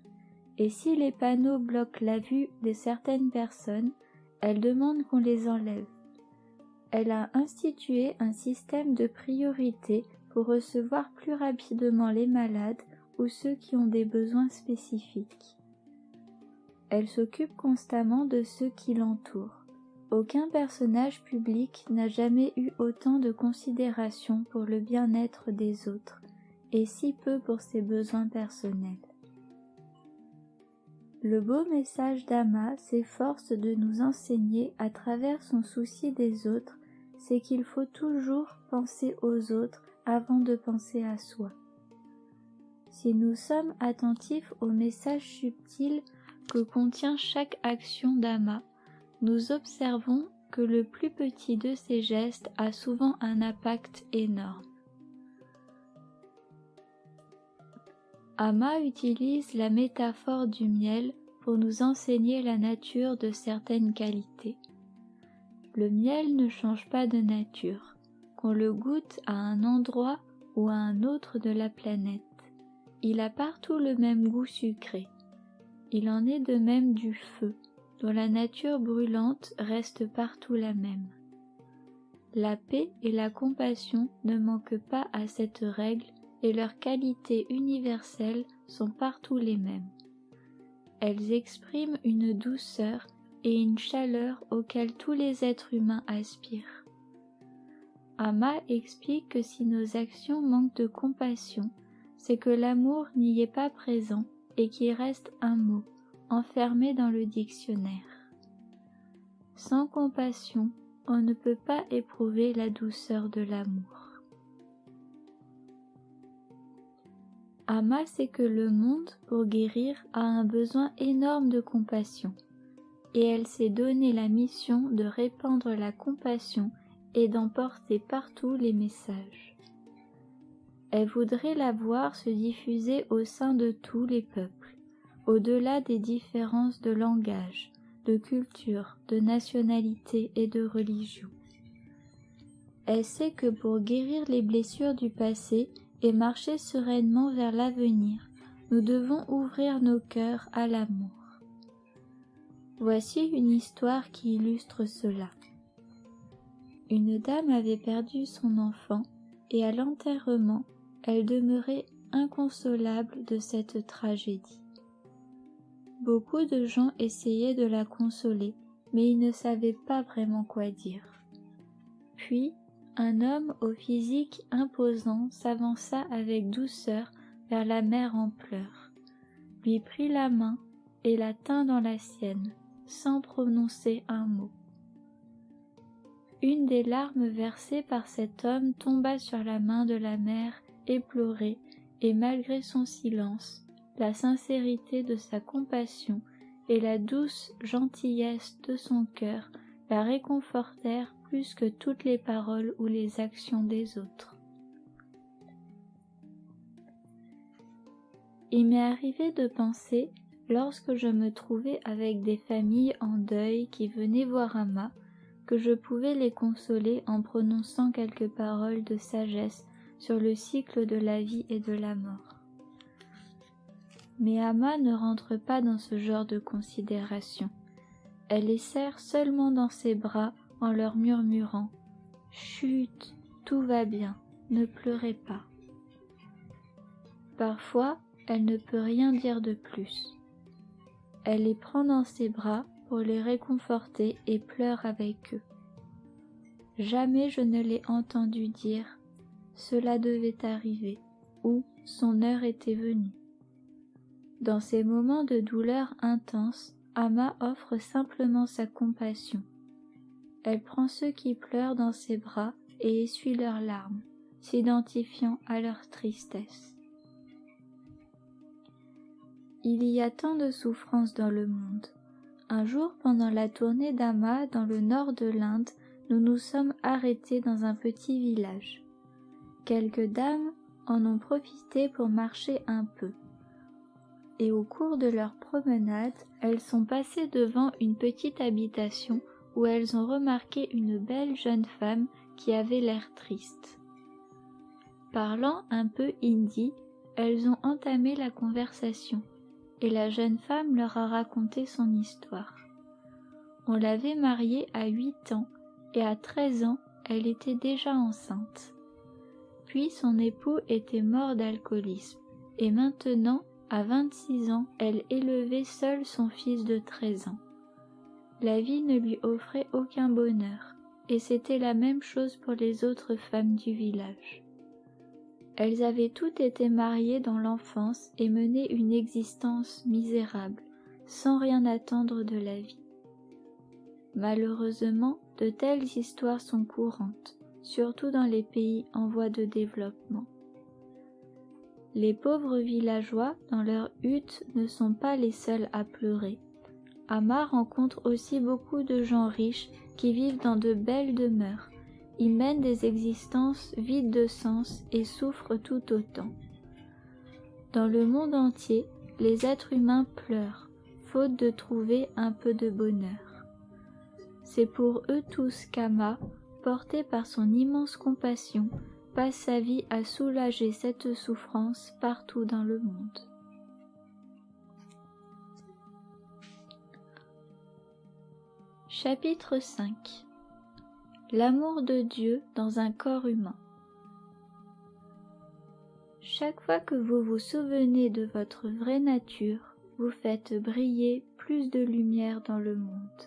Et si les panneaux bloquent la vue de certaines personnes, elle demande qu'on les enlève. Elle a institué un système de priorité pour recevoir plus rapidement les malades ou ceux qui ont des besoins spécifiques. Elle s'occupe constamment de ceux qui l'entourent. Aucun personnage public n'a jamais eu autant de considération pour le bien-être des autres, et si peu pour ses besoins personnels. Le beau message d'Ama s'efforce de nous enseigner à travers son souci des autres, c'est qu'il faut toujours penser aux autres avant de penser à soi. Si nous sommes attentifs au message subtil que contient chaque action d'Ama, nous observons que le plus petit de ces gestes a souvent un impact énorme. Ama utilise la métaphore du miel pour nous enseigner la nature de certaines qualités. Le miel ne change pas de nature, qu'on le goûte à un endroit ou à un autre de la planète. Il a partout le même goût sucré. Il en est de même du feu, dont la nature brûlante reste partout la même. La paix et la compassion ne manquent pas à cette règle et leurs qualités universelles sont partout les mêmes. Elles expriment une douceur et une chaleur auxquelles tous les êtres humains aspirent. Amma explique que si nos actions manquent de compassion, c'est que l'amour n'y est pas présent et qu'il reste un mot, enfermé dans le dictionnaire. Sans compassion, on ne peut pas éprouver la douceur de l'amour. Amma sait que le monde, pour guérir, a un besoin énorme de compassion, et elle s'est donné la mission de répandre la compassion et d'emporter partout les messages. Elle voudrait la voir se diffuser au sein de tous les peuples, au-delà des différences de langage, de culture, de nationalité et de religion. Elle sait que pour guérir les blessures du passé et marcher sereinement vers l'avenir, nous devons ouvrir nos cœurs à l'amour. Voici une histoire qui illustre cela. Une dame avait perdu son enfant et à l'enterrement, elle demeurait inconsolable de cette tragédie. Beaucoup de gens essayaient de la consoler, mais ils ne savaient pas vraiment quoi dire. Puis, un homme au physique imposant s'avança avec douceur vers la mère en pleurs, lui prit la main et la tint dans la sienne, sans prononcer un mot. Une des larmes versées par cet homme tomba sur la main de la mère éplorée, et malgré son silence, la sincérité de sa compassion et la douce gentillesse de son cœur la réconfortèrent plus que toutes les paroles ou les actions des autres. Il m'est arrivé de penser, lorsque je me trouvais avec des familles en deuil qui venaient voir Amma, que je pouvais les consoler en prononçant quelques paroles de sagesse sur le cycle de la vie et de la mort. Mais Amma ne rentre pas dans ce genre de considération. Elle les serre seulement dans ses bras en leur murmurant « Chut, tout va bien, ne pleurez pas ». Parfois, elle ne peut rien dire de plus. Elle les prend dans ses bras pour les réconforter et pleure avec eux. Jamais je ne l'ai entendu dire « cela devait arriver » ou « son heure était venue ». Dans ces moments de douleur intense, Amma offre simplement sa compassion. Elle prend ceux qui pleurent dans ses bras et essuie leurs larmes, s'identifiant à leur tristesse. Il y a tant de souffrances dans le monde. Un jour, pendant la tournée d'Amma dans le nord de l'Inde, nous nous sommes arrêtés dans un petit village. Quelques dames en ont profité pour marcher un peu. Et au cours de leur promenade, elles sont passées devant une petite habitation où elles ont remarqué une belle jeune femme qui avait l'air triste. Parlant un peu hindi, elles ont entamé la conversation, et la jeune femme leur a raconté son histoire. On l'avait mariée à 8 ans, et à 13 ans, elle était déjà enceinte. Puis son époux était mort d'alcoolisme, et maintenant, à 26 ans, elle élevait seule son fils de 13 ans. La vie ne lui offrait aucun bonheur, et c'était la même chose pour les autres femmes du village. Elles avaient toutes été mariées dans l'enfance et mené une existence misérable, sans rien attendre de la vie. Malheureusement, de telles histoires sont courantes, surtout dans les pays en voie de développement. Les pauvres villageois, dans leurs huttes, ne sont pas les seuls à pleurer. Amma rencontre aussi beaucoup de gens riches qui vivent dans de belles demeures. Ils mènent des existences vides de sens et souffrent tout autant. Dans le monde entier, les êtres humains pleurent, faute de trouver un peu de bonheur. C'est pour eux tous qu'Amma, portée par son immense compassion, passe sa vie à soulager cette souffrance partout dans le monde. Chapitre 5. L'amour de Dieu dans un corps humain. Chaque fois que vous vous souvenez de votre vraie nature, vous faites briller plus de lumière dans le monde.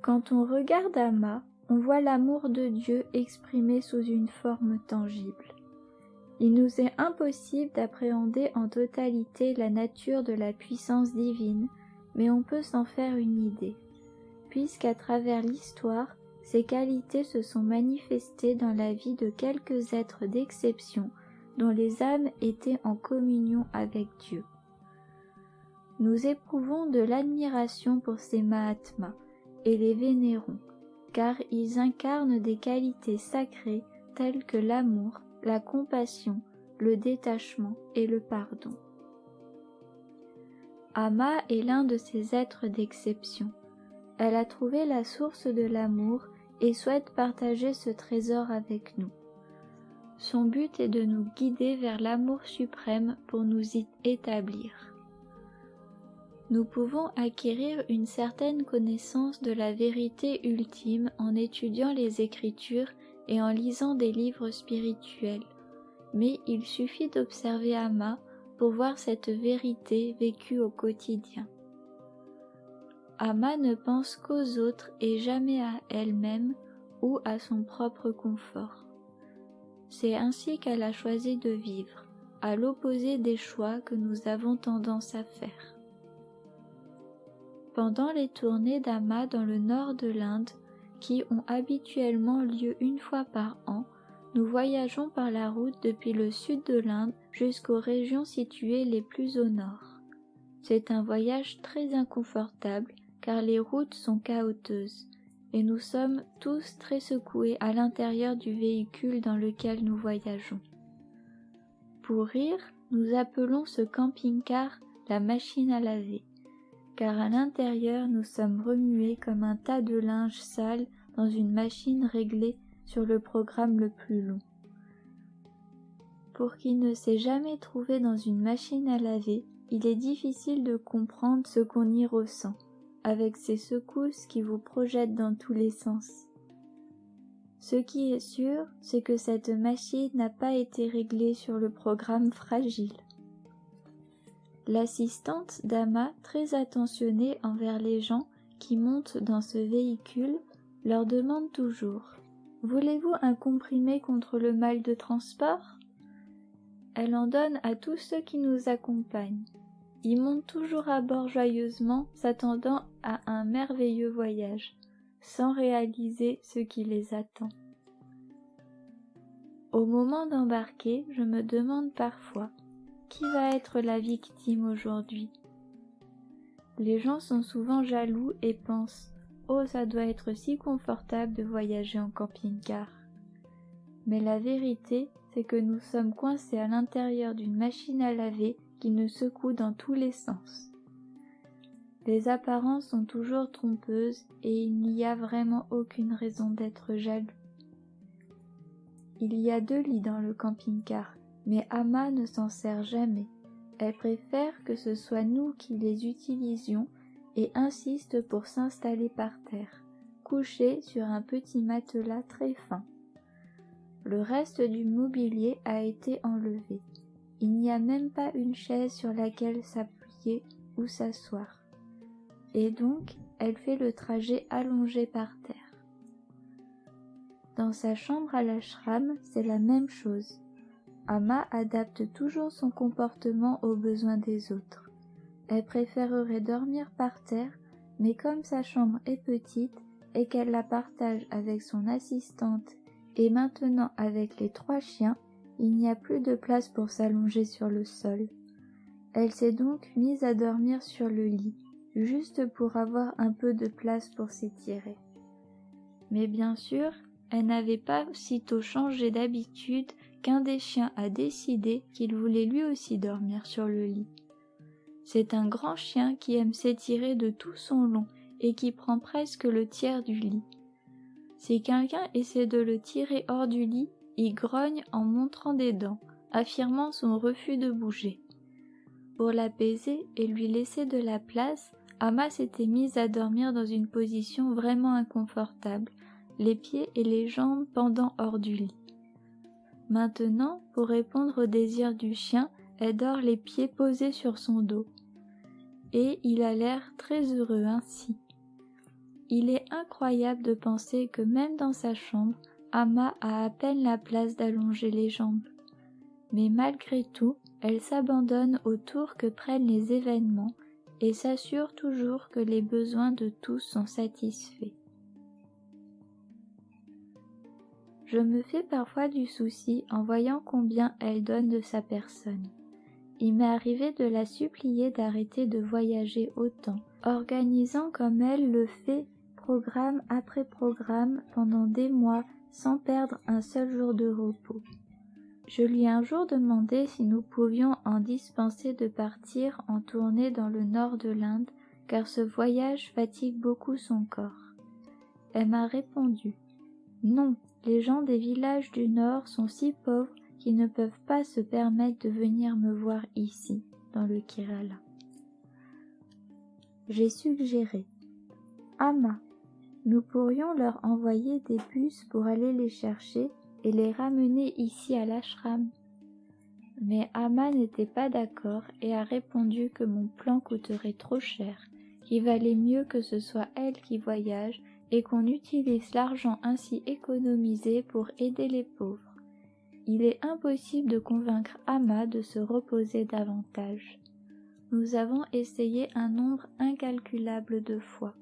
Quand on regarde Amma, on voit l'amour de Dieu exprimé sous une forme tangible. Il nous est impossible d'appréhender en totalité la nature de la puissance divine, mais on peut s'en faire une idée, puisqu'à travers l'histoire, ces qualités se sont manifestées dans la vie de quelques êtres d'exception dont les âmes étaient en communion avec Dieu. Nous éprouvons de l'admiration pour ces Mahatmas et les vénérons, car ils incarnent des qualités sacrées telles que l'amour, la compassion, le détachement et le pardon. Amma est l'un de ces êtres d'exception. Elle a trouvé la source de l'amour et souhaite partager ce trésor avec nous. Son but est de nous guider vers l'amour suprême pour nous y établir. Nous pouvons acquérir une certaine connaissance de la vérité ultime en étudiant les Écritures et en lisant des livres spirituels, mais il suffit d'observer Amma pour voir cette vérité vécue au quotidien. Amma ne pense qu'aux autres et jamais à elle-même ou à son propre confort. C'est ainsi qu'elle a choisi de vivre, à l'opposé des choix que nous avons tendance à faire. Pendant les tournées d'Amma dans le nord de l'Inde, qui ont habituellement lieu une fois par an, nous voyageons par la route depuis le sud de l'Inde jusqu'aux régions situées les plus au nord. C'est un voyage très inconfortable car les routes sont chaotiques et nous sommes tous très secoués à l'intérieur du véhicule dans lequel nous voyageons. Pour rire, nous appelons ce camping-car la machine à laver, car à l'intérieur nous sommes remués comme un tas de linge sale dans une machine réglée sur le programme le plus long. Pour qui ne s'est jamais trouvé dans une machine à laver, il est difficile de comprendre ce qu'on y ressent, avec ces secousses qui vous projettent dans tous les sens. Ce qui est sûr, c'est que cette machine n'a pas été réglée sur le programme fragile. L'assistante d'Amma, très attentionnée envers les gens qui montent dans ce véhicule, leur demande toujours « Voulez-vous un comprimé contre le mal de transport ?» Elle en donne à tous ceux qui nous accompagnent. Ils montent toujours à bord joyeusement, s'attendant à un merveilleux voyage, sans réaliser ce qui les attend. Au moment d'embarquer, je me demande parfois qui va être la victime aujourd'hui. Les gens sont souvent jaloux et pensent « Oh, ça doit être si confortable de voyager en camping-car ». Mais la vérité, c'est que nous sommes coincés à l'intérieur d'une machine à laver qui nous secoue dans tous les sens. Les apparences sont toujours trompeuses et il n'y a vraiment aucune raison d'être jaloux. Il y a 2 lits dans le camping-car, mais Amma ne s'en sert jamais. Elle préfère que ce soit nous qui les utilisions et insiste pour s'installer par terre, couchée sur un petit matelas très fin. Le reste du mobilier a été enlevé. Il n'y a même pas une chaise sur laquelle s'appuyer ou s'asseoir. Et donc, elle fait le trajet allongé par terre. Dans sa chambre à l'ashram, c'est la même chose. Amma adapte toujours son comportement aux besoins des autres. Elle préférerait dormir par terre, mais comme sa chambre est petite et qu'elle la partage avec son assistante et maintenant avec les 3 chiens, il n'y a plus de place pour s'allonger sur le sol. Elle s'est donc mise à dormir sur le lit, juste pour avoir un peu de place pour s'étirer. Mais bien sûr, elle n'avait pas sitôt changé d'habitude qu'un des chiens a décidé qu'il voulait lui aussi dormir sur le lit. C'est un grand chien qui aime s'étirer de tout son long et qui prend presque le tiers du lit. Si quelqu'un essaie de le tirer hors du lit, il grogne en montrant des dents, affirmant son refus de bouger. Pour l'apaiser et lui laisser de la place, Amma s'était mise à dormir dans une position vraiment inconfortable, les pieds et les jambes pendant hors du lit. Maintenant, pour répondre au désir du chien, elle dort les pieds posés sur son dos. Et il a l'air très heureux ainsi. Il est incroyable de penser que même dans sa chambre, Amma a à peine la place d'allonger les jambes. Mais malgré tout, elle s'abandonne au tour que prennent les événements et s'assure toujours que les besoins de tous sont satisfaits. Je me fais parfois du souci en voyant combien elle donne de sa personne. Il m'est arrivé de la supplier d'arrêter de voyager autant, organisant comme elle le fait programme après programme pendant des mois sans perdre un seul jour de repos. Je lui ai un jour demandé si nous pouvions en dispenser de partir en tournée dans le nord de l'Inde, car ce voyage fatigue beaucoup son corps. Elle m'a répondu « Non, les gens des villages du nord sont si pauvres qu'ils ne peuvent pas se permettre de venir me voir ici, dans le Kerala. » J'ai suggéré « Amma, nous pourrions leur envoyer des bus pour aller les chercher et les ramener ici à l'ashram. » Mais Amma n'était pas d'accord et a répondu que mon plan coûterait trop cher, qu'il valait mieux que ce soit elle qui voyage et qu'on utilise l'argent ainsi économisé pour aider les pauvres. Il est impossible de convaincre Amma de se reposer davantage. Nous avons essayé un nombre incalculable de fois.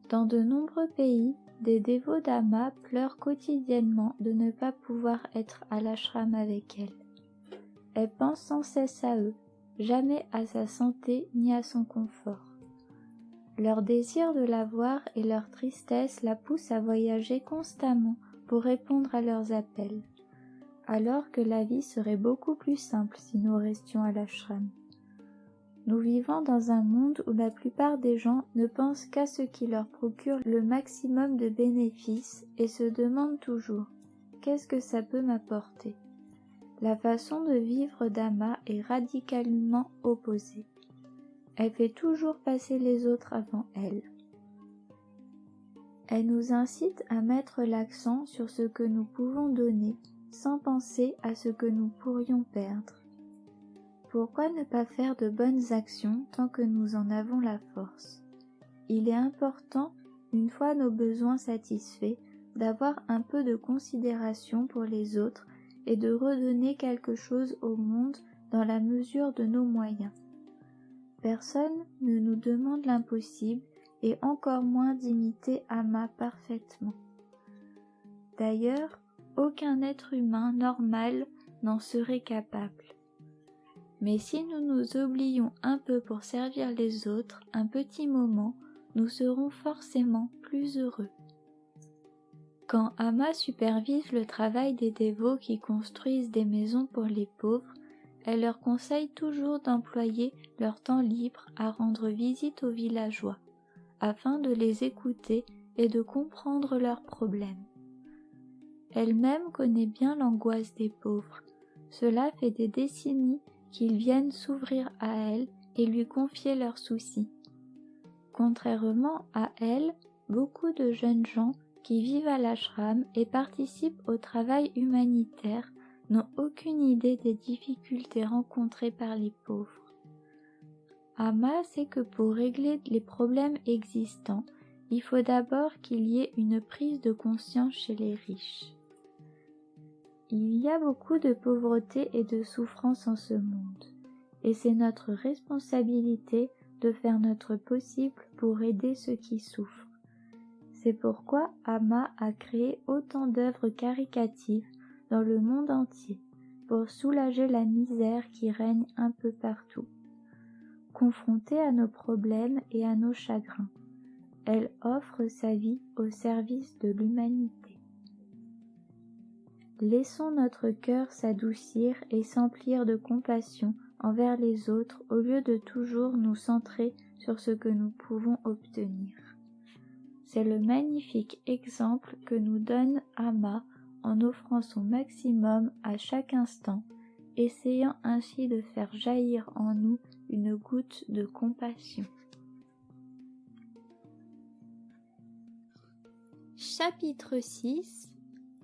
Dans de nombreux pays, des dévots d'Amma pleurent quotidiennement de ne pas pouvoir être à l'ashram avec elle. Elle pense sans cesse à eux, jamais à sa santé ni à son confort. Leur désir de la voir et leur tristesse la poussent à voyager constamment pour répondre à leurs appels, alors que la vie serait beaucoup plus simple si nous restions à l'ashram. Nous vivons dans un monde où la plupart des gens ne pensent qu'à ce qui leur procure le maximum de bénéfices et se demandent toujours « qu'est-ce que ça peut m'apporter ?» La façon de vivre d'Amma est radicalement opposée. Elle fait toujours passer les autres avant elle. Elle nous incite à mettre l'accent sur ce que nous pouvons donner sans penser à ce que nous pourrions perdre. Pourquoi ne pas faire de bonnes actions tant que nous en avons la force? Il est important, une fois nos besoins satisfaits, d'avoir un peu de considération pour les autres et de redonner quelque chose au monde dans la mesure de nos moyens. Personne ne nous demande l'impossible et encore moins d'imiter Amma parfaitement. D'ailleurs, aucun être humain normal n'en serait capable. Mais si nous nous oublions un peu pour servir les autres un petit moment, nous serons forcément plus heureux. Quand Amma supervise le travail des dévots qui construisent des maisons pour les pauvres, elle leur conseille toujours d'employer leur temps libre à rendre visite aux villageois, afin de les écouter et de comprendre leurs problèmes. Elle-même connaît bien l'angoisse des pauvres. Cela fait des décennies qu'ils viennent s'ouvrir à elle et lui confier leurs soucis. Contrairement à elle, beaucoup de jeunes gens qui vivent à l'ashram et participent au travail humanitaire n'ont aucune idée des difficultés rencontrées par les pauvres. Amma sait que pour régler les problèmes existants, il faut d'abord qu'il y ait une prise de conscience chez les riches. Il y a beaucoup de pauvreté et de souffrance en ce monde, et c'est notre responsabilité de faire notre possible pour aider ceux qui souffrent. C'est pourquoi Amma a créé autant d'œuvres caricatives dans le monde entier, pour soulager la misère qui règne un peu partout. Confrontée à nos problèmes et à nos chagrins, elle offre sa vie au service de l'humanité. Laissons notre cœur s'adoucir et s'emplir de compassion envers les autres au lieu de toujours nous centrer sur ce que nous pouvons obtenir. C'est le magnifique exemple que nous donne Amma en offrant son maximum à chaque instant essayant ainsi de faire jaillir en nous une goutte de compassion. Chapitre 6.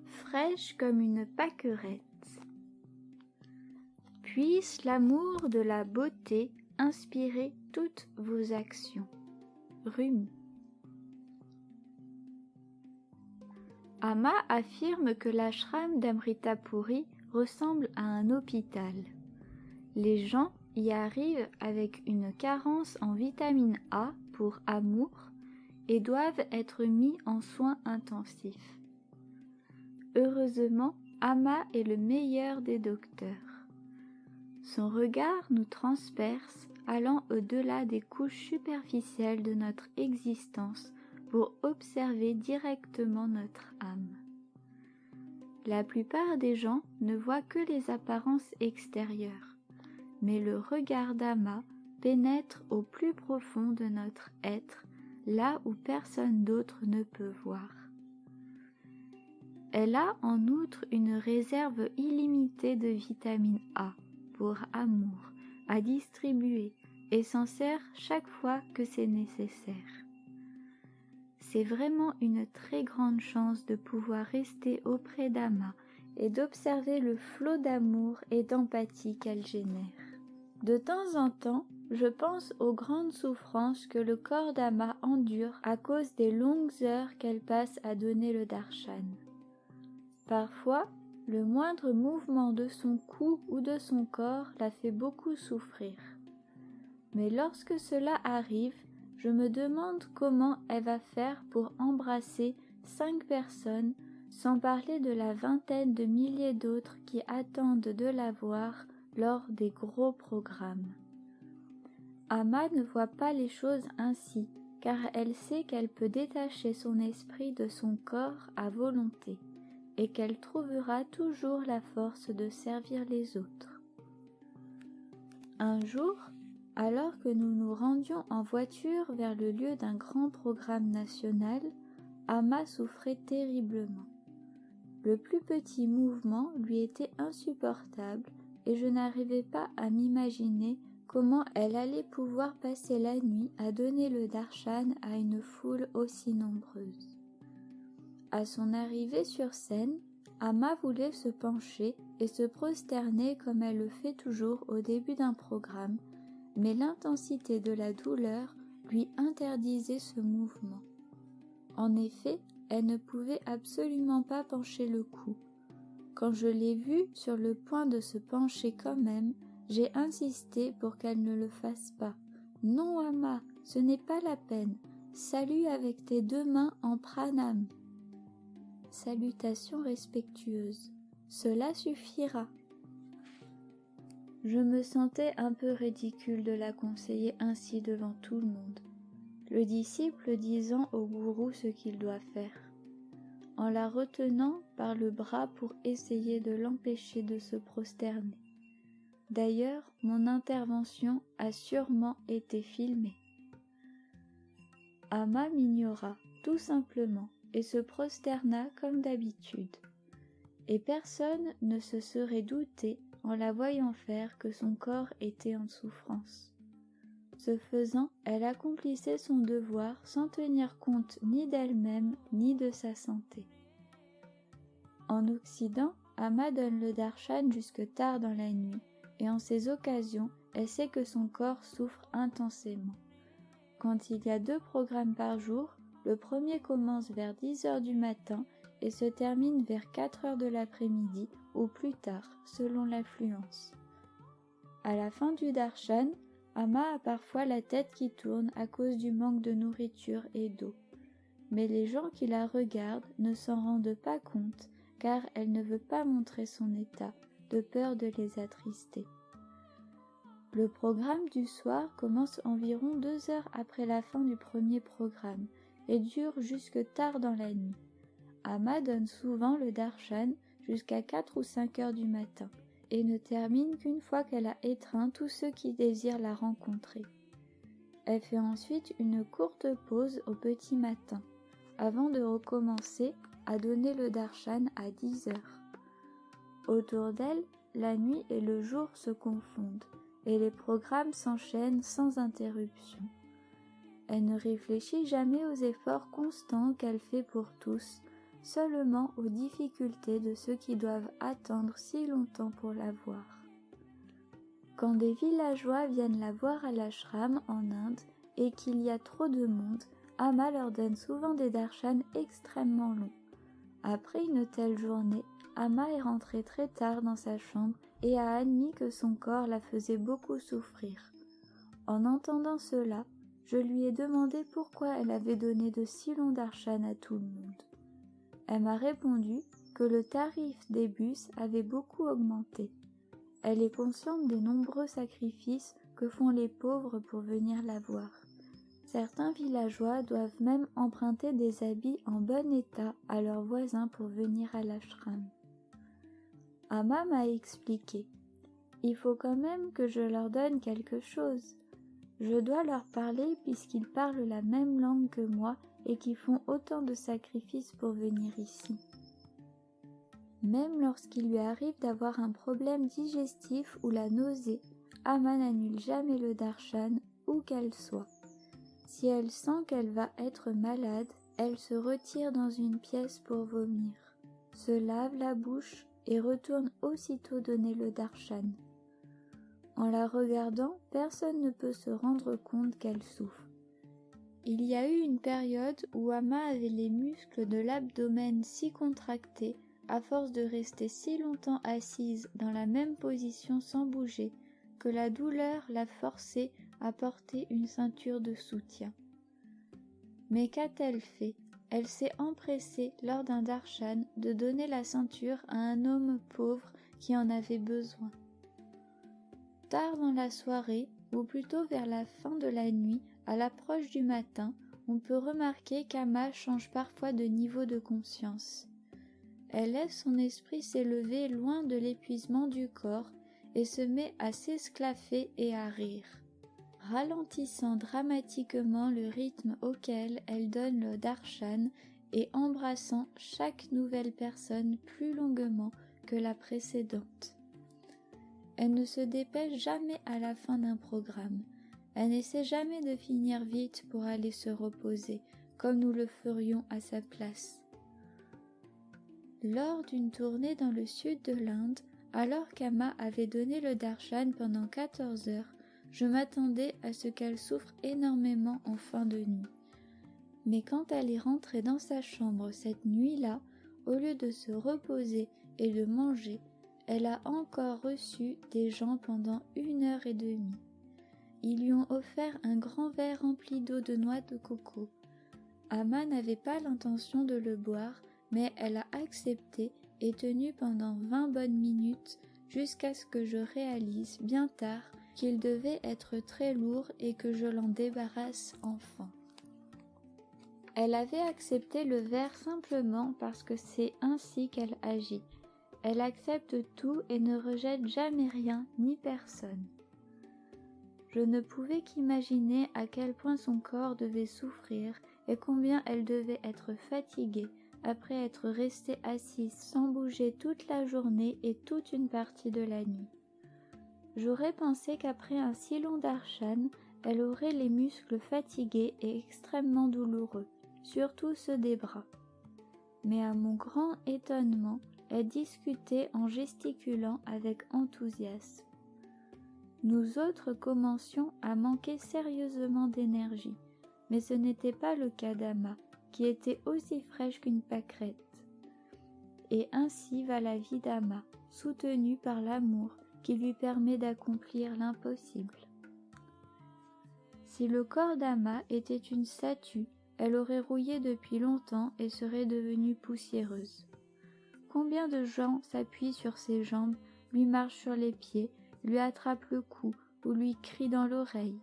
Fraîche comme une pâquerette. Puisse l'amour de la beauté inspirer toutes vos actions. Rumi. Amma affirme que l'ashram d'Amritapuri ressemble à un hôpital. Les gens y arrivent avec une carence en vitamine A pour amour et doivent être mis en soins intensifs. Heureusement, Amma est le meilleur des docteurs. Son regard nous transperce, allant au-delà des couches superficielles de notre existence pour observer directement notre âme. La plupart des gens ne voient que les apparences extérieures, mais le regard d'Amma pénètre au plus profond de notre être, là où personne d'autre ne peut voir. Elle a en outre une réserve illimitée de vitamine A pour amour à distribuer et s'en sert chaque fois que c'est nécessaire. C'est vraiment une très grande chance de pouvoir rester auprès d'Amma et d'observer le flot d'amour et d'empathie qu'elle génère. De temps en temps, je pense aux grandes souffrances que le corps d'Amma endure à cause des longues heures qu'elle passe à donner le darshan. Parfois, le moindre mouvement de son cou ou de son corps la fait beaucoup souffrir. Mais lorsque cela arrive, je me demande comment elle va faire pour embrasser 5 personnes, sans parler de la vingtaine de milliers d'autres qui attendent de la voir lors des gros programmes. Amma ne voit pas les choses ainsi, car elle sait qu'elle peut détacher son esprit de son corps à volonté, et qu'elle trouvera toujours la force de servir les autres. Un jour, alors que nous nous rendions en voiture vers le lieu d'un grand programme national, Amma souffrait terriblement. Le plus petit mouvement lui était insupportable et je n'arrivais pas à m'imaginer comment elle allait pouvoir passer la nuit à donner le darshan à une foule aussi nombreuse. À son arrivée sur scène, Amma voulait se pencher et se prosterner comme elle le fait toujours au début d'un programme, mais l'intensité de la douleur lui interdisait ce mouvement. En effet, elle ne pouvait absolument pas pencher le cou. Quand je l'ai vue sur le point de se pencher quand même, j'ai insisté pour qu'elle ne le fasse pas. « Non, Amma, ce n'est pas la peine. Salue avec tes 2 mains en pranam. » Salutation respectueuse. Cela suffira. Je me sentais un peu ridicule de la conseiller ainsi devant tout le monde, le disciple disant au gourou ce qu'il doit faire, en la retenant par le bras pour essayer de l'empêcher de se prosterner. D'ailleurs, mon intervention a sûrement été filmée. Amma m'ignora, tout simplement, et se prosterna comme d'habitude. Et personne ne se serait douté en la voyant faire que son corps était en souffrance. Ce faisant, elle accomplissait son devoir sans tenir compte ni d'elle-même ni de sa santé. En Occident, Amma donne le darshan jusque tard dans la nuit, et en ces occasions, elle sait que son corps souffre intensément. Quand il y a 2 programmes par jour, le premier commence vers 10 heures du matin et se termine vers 4 heures de l'après-midi ou plus tard, selon l'affluence. À la fin du darshan, Amma a parfois la tête qui tourne à cause du manque de nourriture et d'eau. Mais les gens qui la regardent ne s'en rendent pas compte car elle ne veut pas montrer son état, de peur de les attrister. Le programme du soir commence environ 2 heures après la fin du premier programme et dure jusque tard dans la nuit. Amma donne souvent le darshan jusqu'à 4 ou 5 heures du matin et ne termine qu'une fois qu'elle a étreint tous ceux qui désirent la rencontrer. Elle fait ensuite une courte pause au petit matin, avant de recommencer à donner le darshan à 10 heures. Autour d'elle, la nuit et le jour se confondent, et les programmes s'enchaînent sans interruption. Elle ne réfléchit jamais aux efforts constants qu'elle fait pour tous, seulement aux difficultés de ceux qui doivent attendre si longtemps pour la voir. Quand des villageois viennent la voir à l'ashram en Inde et qu'il y a trop de monde, Amma leur donne souvent des darshan extrêmement longs. Après une telle journée, Amma est rentrée très tard dans sa chambre et a admis que son corps la faisait beaucoup souffrir. En entendant cela, je lui ai demandé pourquoi elle avait donné de si longs darshan à tout le monde. Elle m'a répondu que le tarif des bus avait beaucoup augmenté. Elle est consciente des nombreux sacrifices que font les pauvres pour venir la voir. Certains villageois doivent même emprunter des habits en bon état à leurs voisins pour venir à l'ashram. Amma m'a expliqué. Il faut quand même que je leur donne quelque chose. Je dois leur parler puisqu'ils parlent la même langue que moi et qui font autant de sacrifices pour venir ici. Même lorsqu'il lui arrive d'avoir un problème digestif ou la nausée, Amma n'annule jamais le darshan où qu'elle soit. Si elle sent qu'elle va être malade, elle se retire dans une pièce pour vomir, se lave la bouche et retourne aussitôt donner le darshan. En la regardant, personne ne peut se rendre compte qu'elle souffre. Il y a eu une période où Amma avait les muscles de l'abdomen si contractés, à force de rester si longtemps assise dans la même position sans bouger, que la douleur l'a forcée à porter une ceinture de soutien. Mais qu'a-t-elle fait? Elle s'est empressée, lors d'un darshan, de donner la ceinture à un homme pauvre qui en avait besoin. Tard dans la soirée, ou plutôt vers la fin de la nuit, à l'approche du matin, on peut remarquer qu'Amma change parfois de niveau de conscience. Elle laisse son esprit s'élever loin de l'épuisement du corps et se met à s'esclaffer et à rire, ralentissant dramatiquement le rythme auquel elle donne le darshan et embrassant chaque nouvelle personne plus longuement que la précédente. Elle ne se dépêche jamais à la fin d'un programme. Elle n'essaie jamais de finir vite pour aller se reposer, comme nous le ferions à sa place. Lors d'une tournée dans le sud de l'Inde, alors qu'Amma avait donné le darshan pendant 14 heures, je m'attendais à ce qu'elle souffre énormément en fin de nuit. Mais quand elle est rentrée dans sa chambre cette nuit-là, au lieu de se reposer et de manger, elle a encore reçu des gens pendant 1 heure et demie. Ils lui ont offert un grand verre rempli d'eau de noix de coco. Amma n'avait pas l'intention de le boire, mais elle a accepté et tenu pendant 20 bonnes minutes jusqu'à ce que je réalise bien tard qu'il devait être très lourd et que je l'en débarrasse enfin. Elle avait accepté le verre simplement parce que c'est ainsi qu'elle agit. Elle accepte tout et ne rejette jamais rien ni personne. Je ne pouvais qu'imaginer à quel point son corps devait souffrir et combien elle devait être fatiguée après être restée assise sans bouger toute la journée et toute une partie de la nuit. J'aurais pensé qu'après un si long darshan, elle aurait les muscles fatigués et extrêmement douloureux, surtout ceux des bras. Mais à mon grand étonnement, elle discutait en gesticulant avec enthousiasme. Nous autres commencions à manquer sérieusement d'énergie, mais ce n'était pas le cas d'Amma, qui était aussi fraîche qu'une pâquerette. Et ainsi va la vie d'Amma, soutenue par l'amour qui lui permet d'accomplir l'impossible. Si le corps d'Amma était une statue, elle aurait rouillé depuis longtemps et serait devenue poussiéreuse. Combien de gens s'appuient sur ses jambes, lui marchent sur les pieds, lui attrapent le cou ou lui crient dans l'oreille.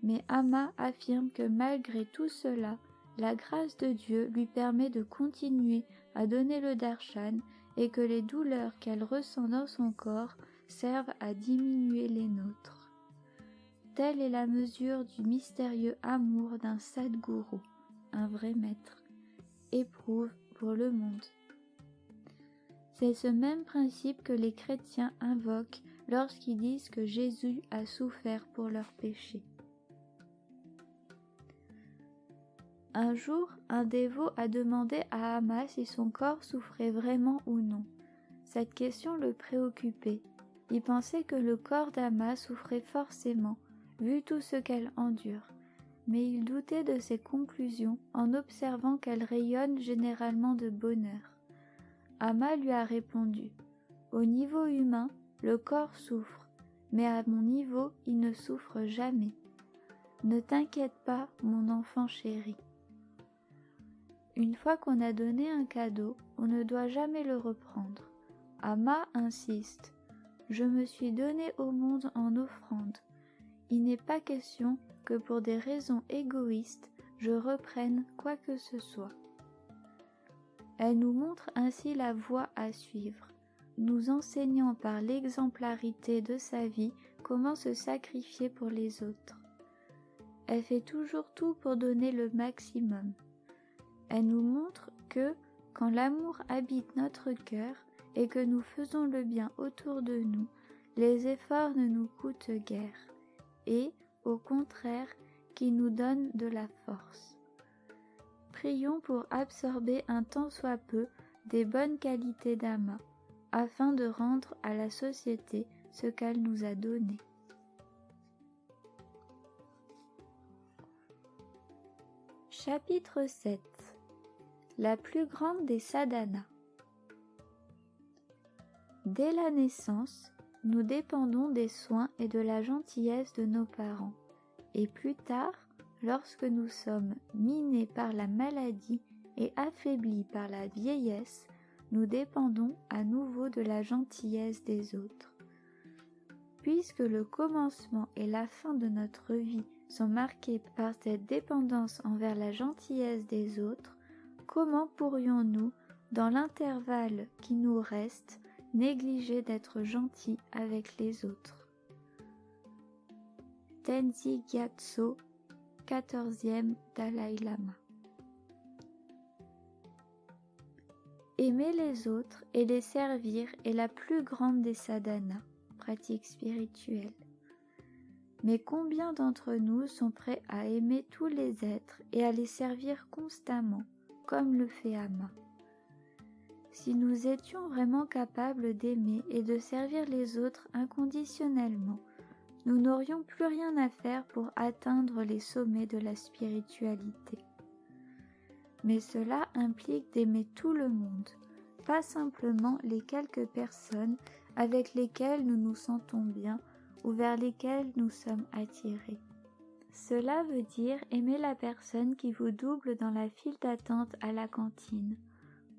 Mais Amma affirme que malgré tout cela, la grâce de Dieu lui permet de continuer à donner le darshan et que les douleurs qu'elle ressent dans son corps servent à diminuer les nôtres. Telle est la mesure du mystérieux amour d'un Sadguru, un vrai maître. Éprouve pour le monde. C'est ce même principe que les chrétiens invoquent lorsqu'ils disent que Jésus a souffert pour leurs péchés. Un jour, un dévot a demandé à Amma si son corps souffrait vraiment ou non. Cette question le préoccupait. Il pensait que le corps d'Amma souffrait forcément, vu tout ce qu'elle endure, mais il doutait de ses conclusions en observant qu'elle rayonne généralement de bonheur. Amma lui a répondu : « Au niveau humain, le corps souffre, mais à mon niveau, il ne souffre jamais. Ne t'inquiète pas, mon enfant chéri. » Une fois qu'on a donné un cadeau, on ne doit jamais le reprendre. Amma insiste : « Je me suis donné au monde en offrande. Il n'est pas question que pour des raisons égoïstes, je reprenne quoi que ce soit. » Elle nous montre ainsi la voie à suivre, nous enseignant par l'exemplarité de sa vie comment se sacrifier pour les autres. Elle fait toujours tout pour donner le maximum. Elle nous montre que, quand l'amour habite notre cœur et que nous faisons le bien autour de nous, les efforts ne nous coûtent guère, et, au contraire, qui nous donnent de la force. Prions pour absorber un tant soit peu des bonnes qualités d'Amma, afin de rendre à la société ce qu'elle nous a donné. Chapitre 7. La plus grande des sadhanas. Dès la naissance, nous dépendons des soins et de la gentillesse de nos parents, et plus tard, lorsque nous sommes minés par la maladie et affaiblis par la vieillesse, nous dépendons à nouveau de la gentillesse des autres. Puisque le commencement et la fin de notre vie sont marqués par cette dépendance envers la gentillesse des autres, comment pourrions-nous, dans l'intervalle qui nous reste, négliger d'être gentils avec les autres? Tenzi Gyatso, 14e Dalai Lama. Aimer les autres et les servir est la plus grande des sadhanas, pratiques spirituelles. Mais combien d'entre nous sont prêts à aimer tous les êtres et à les servir constamment, comme le fait Amma? Si nous étions vraiment capables d'aimer et de servir les autres inconditionnellement, nous n'aurions plus rien à faire pour atteindre les sommets de la spiritualité. Mais cela implique d'aimer tout le monde, pas simplement les quelques personnes avec lesquelles nous nous sentons bien ou vers lesquelles nous sommes attirés. Cela veut dire aimer la personne qui vous double dans la file d'attente à la cantine,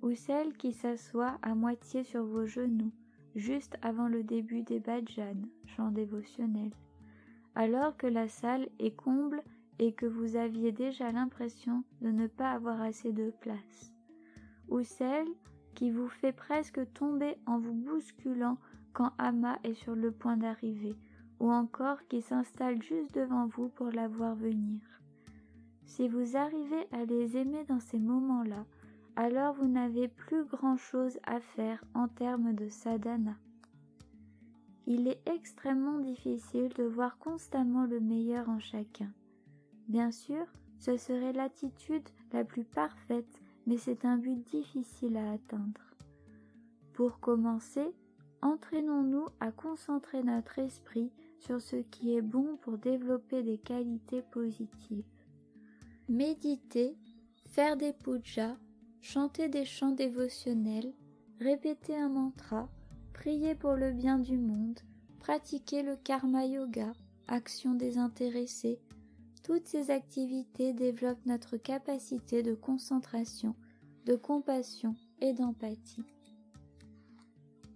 ou celle qui s'assoit à moitié sur vos genoux, juste avant le début des bhajans, chants dévotionnels, alors que la salle est comble et que vous aviez déjà l'impression de ne pas avoir assez de place, ou celle qui vous fait presque tomber en vous bousculant quand Amma est sur le point d'arriver, ou encore qui s'installe juste devant vous pour la voir venir. Si vous arrivez à les aimer dans ces moments-là, alors vous n'avez plus grand-chose à faire en termes de sadhana. Il est extrêmement difficile de voir constamment le meilleur en chacun. Bien sûr, ce serait l'attitude la plus parfaite, mais c'est un but difficile à atteindre. Pour commencer, entraînons-nous à concentrer notre esprit sur ce qui est bon pour développer des qualités positives. Méditer, faire des pujas, chanter des chants dévotionnels, répéter un mantra, prier pour le bien du monde, pratiquer le karma yoga, action désintéressée, toutes ces activités développent notre capacité de concentration, de compassion et d'empathie.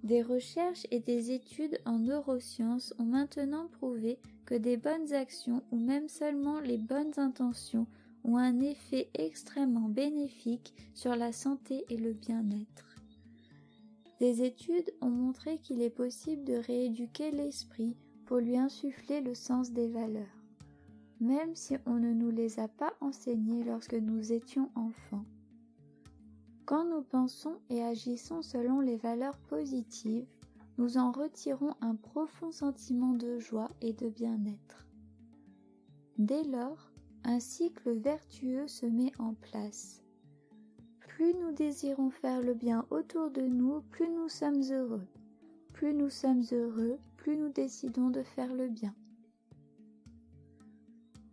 Des recherches et des études en neurosciences ont maintenant prouvé que des bonnes actions ou même seulement les bonnes intentions ont un effet extrêmement bénéfique sur la santé et le bien-être. Des études ont montré qu'il est possible de rééduquer l'esprit pour lui insuffler le sens des valeurs, même si on ne nous les a pas enseignées lorsque nous étions enfants. Quand nous pensons et agissons selon les valeurs positives, nous en retirons un profond sentiment de joie et de bien-être. Dès lors, un cycle vertueux se met en place. Plus nous désirons faire le bien autour de nous, plus nous sommes heureux. Plus nous sommes heureux, plus nous décidons de faire le bien.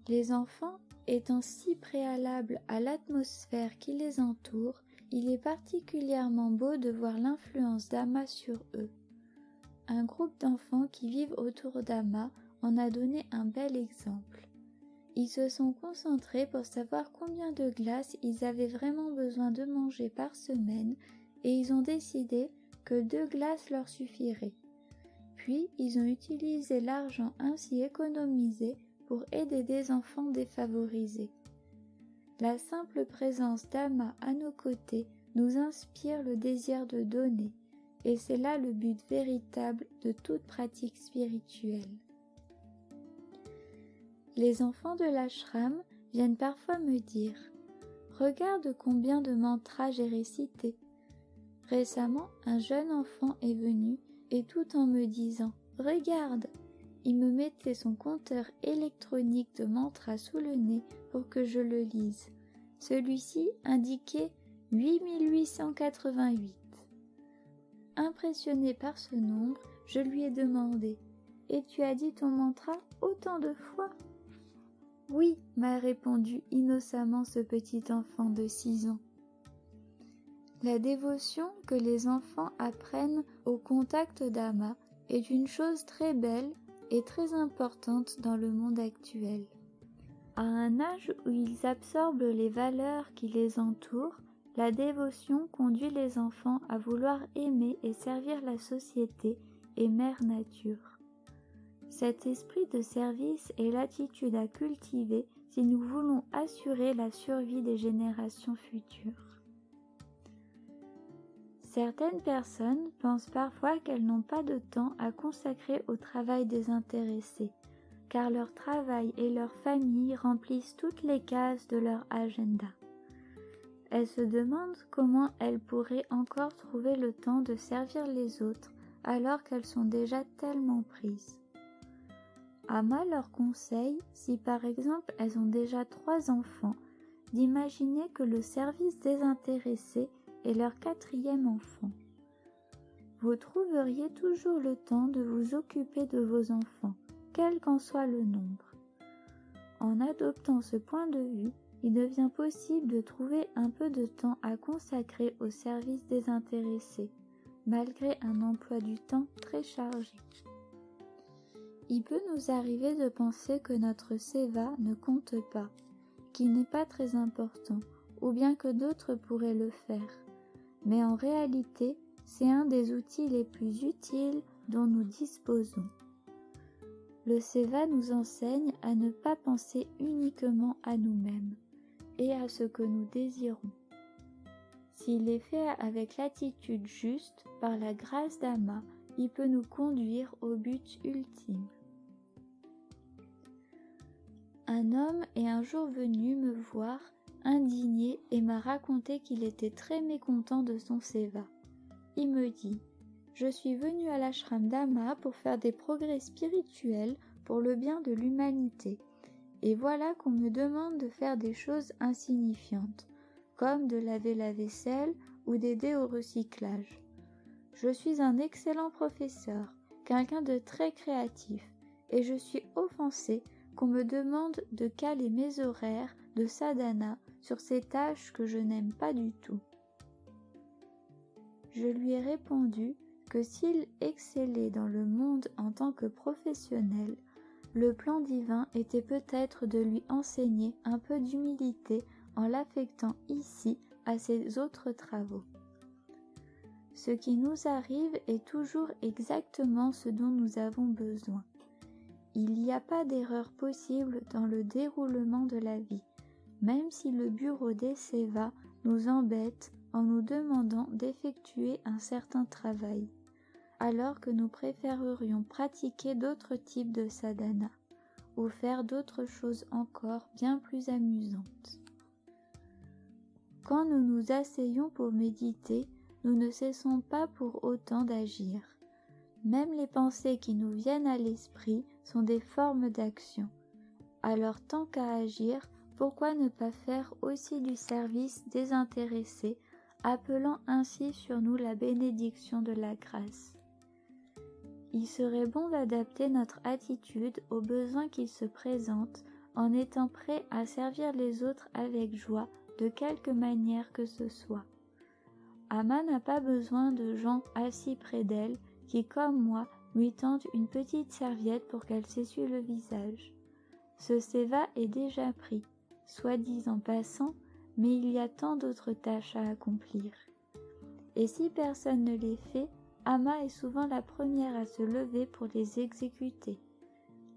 Les enfants étant si préalables à l'atmosphère qui les entoure, il est particulièrement beau de voir l'influence d'Ama sur eux. Un groupe d'enfants qui vivent autour d'Ama en a donné un bel exemple. Ils se sont concentrés pour savoir combien de glace ils avaient vraiment besoin de manger par semaine et ils ont décidé que 2 glaces leur suffiraient. Puis ils ont utilisé l'argent ainsi économisé pour aider des enfants défavorisés. La simple présence d'Ama à nos côtés nous inspire le désir de donner, et c'est là le but véritable de toute pratique spirituelle. Les enfants de l'ashram viennent parfois me dire « Regarde combien de mantras j'ai récités ». Récemment, un jeune enfant est venu et tout en me disant « Regarde !» il me mettait son compteur électronique de mantras sous le nez pour que je le lise. Celui-ci indiquait 8888. Impressionné par ce nombre, je lui ai demandé « Et tu as dit ton mantra autant de fois ?» « Oui » m'a répondu innocemment ce petit enfant de 6 ans. La dévotion que les enfants apprennent au contact d'Ama est une chose très belle et très importante dans le monde actuel. À un âge où ils absorbent les valeurs qui les entourent, la dévotion conduit les enfants à vouloir aimer et servir la société et Mère Nature. Cet esprit de service est l'attitude à cultiver si nous voulons assurer la survie des générations futures. Certaines personnes pensent parfois qu'elles n'ont pas de temps à consacrer au travail désintéressé, car leur travail et leur famille remplissent toutes les cases de leur agenda. Elles se demandent comment elles pourraient encore trouver le temps de servir les autres alors qu'elles sont déjà tellement prises. Ama leur conseille, si par exemple elles ont déjà 3 enfants, d'imaginer que le service désintéressé est leur 4e enfant. Vous trouveriez toujours le temps de vous occuper de vos enfants, quel qu'en soit le nombre. En adoptant ce point de vue, il devient possible de trouver un peu de temps à consacrer au service désintéressé, malgré un emploi du temps très chargé. Il peut nous arriver de penser que notre seva ne compte pas, qu'il n'est pas très important, ou bien que d'autres pourraient le faire. Mais en réalité, c'est un des outils les plus utiles dont nous disposons. Le seva nous enseigne à ne pas penser uniquement à nous-mêmes et à ce que nous désirons. S'il est fait avec l'attitude juste, par la grâce d'Ama, il peut nous conduire au but ultime. Un homme est un jour venu me voir, indigné, et m'a raconté qu'il était très mécontent de son seva. Il me dit « Je suis venu à l'ashram d'Ama pour faire des progrès spirituels pour le bien de l'humanité. Et voilà qu'on me demande de faire des choses insignifiantes, comme de laver la vaisselle ou d'aider au recyclage. Je suis un excellent professeur, quelqu'un de très créatif, et je suis offensé qu'on me demande de caler mes horaires de sadhana sur ces tâches que je n'aime pas du tout. » Je lui ai répondu que s'il excellait dans le monde en tant que professionnel, le plan divin était peut-être de lui enseigner un peu d'humilité en l'affectant ici à ses autres travaux. Ce qui nous arrive est toujours exactement ce dont nous avons besoin. Il n'y a pas d'erreur possible dans le déroulement de la vie, même si le bureau des sévas nous embête en nous demandant d'effectuer un certain travail, alors que nous préférerions pratiquer d'autres types de sadhana ou faire d'autres choses encore bien plus amusantes. Quand nous nous asseyons pour méditer, nous ne cessons pas pour autant d'agir. Même les pensées qui nous viennent à l'esprit sont des formes d'action. Alors tant qu'à agir, pourquoi ne pas faire aussi du service désintéressé, appelant ainsi sur nous la bénédiction de la grâce? Il serait bon d'adapter notre attitude aux besoins qui se présentent en étant prêt à servir les autres avec joie, de quelque manière que ce soit. Amma n'a pas besoin de gens assis près d'elle qui, comme moi, lui tendent une petite serviette pour qu'elle s'essuie le visage. Ce séva est déjà pris, soit dit en passant, mais il y a tant d'autres tâches à accomplir. Et si personne ne les fait, Amma est souvent la première à se lever pour les exécuter.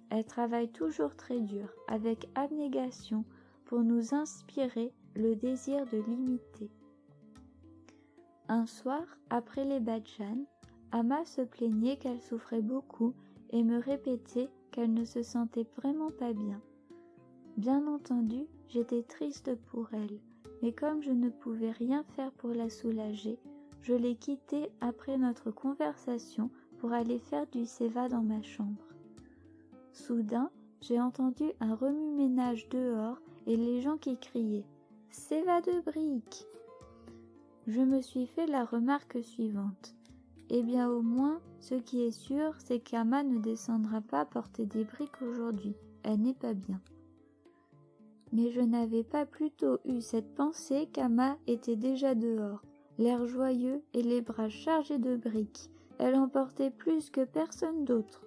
Elle travaille toujours très dur, avec abnégation, pour nous inspirer le désir de l'imiter. Un soir, après les bhajans, Amma se plaignait qu'elle souffrait beaucoup et me répétait qu'elle ne se sentait vraiment pas bien. Bien entendu, j'étais triste pour elle, mais comme je ne pouvais rien faire pour la soulager, je l'ai quittée après notre conversation pour aller faire du séva dans ma chambre. Soudain, j'ai entendu un remue-ménage dehors et les gens qui criaient « Séva de briques !» Je me suis fait la remarque suivante. Eh bien au moins, ce qui est sûr, c'est qu'Amma ne descendra pas porter des briques aujourd'hui. Elle n'est pas bien. Mais je n'avais pas plutôt eu cette pensée qu'Amma était déjà dehors, l'air joyeux et les bras chargés de briques. Elle en portait plus que personne d'autre.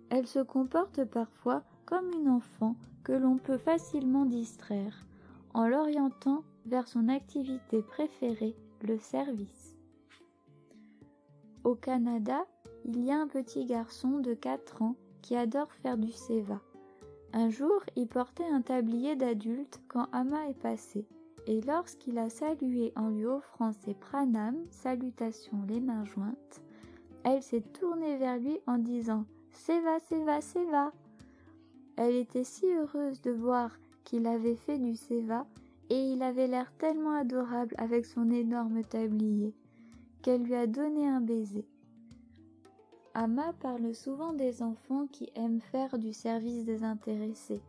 Elle se comporte parfois comme une enfant que l'on peut facilement distraire, en l'orientant vers son activité préférée, le service. Au Canada, il y a un petit garçon de 4 ans qui adore faire du séva. Un jour, il portait un tablier d'adulte quand Amma est passée, et lorsqu'il a salué en lui offrant ses pranams, salutations les mains jointes, elle s'est tournée vers lui en disant « Séva, séva, séva !» Elle était si heureuse de voir qu'il avait fait du séva, et il avait l'air tellement adorable avec son énorme tablier, qu'elle lui a donné un baiser. Amma parle souvent des enfants qui aiment faire du service désintéressé.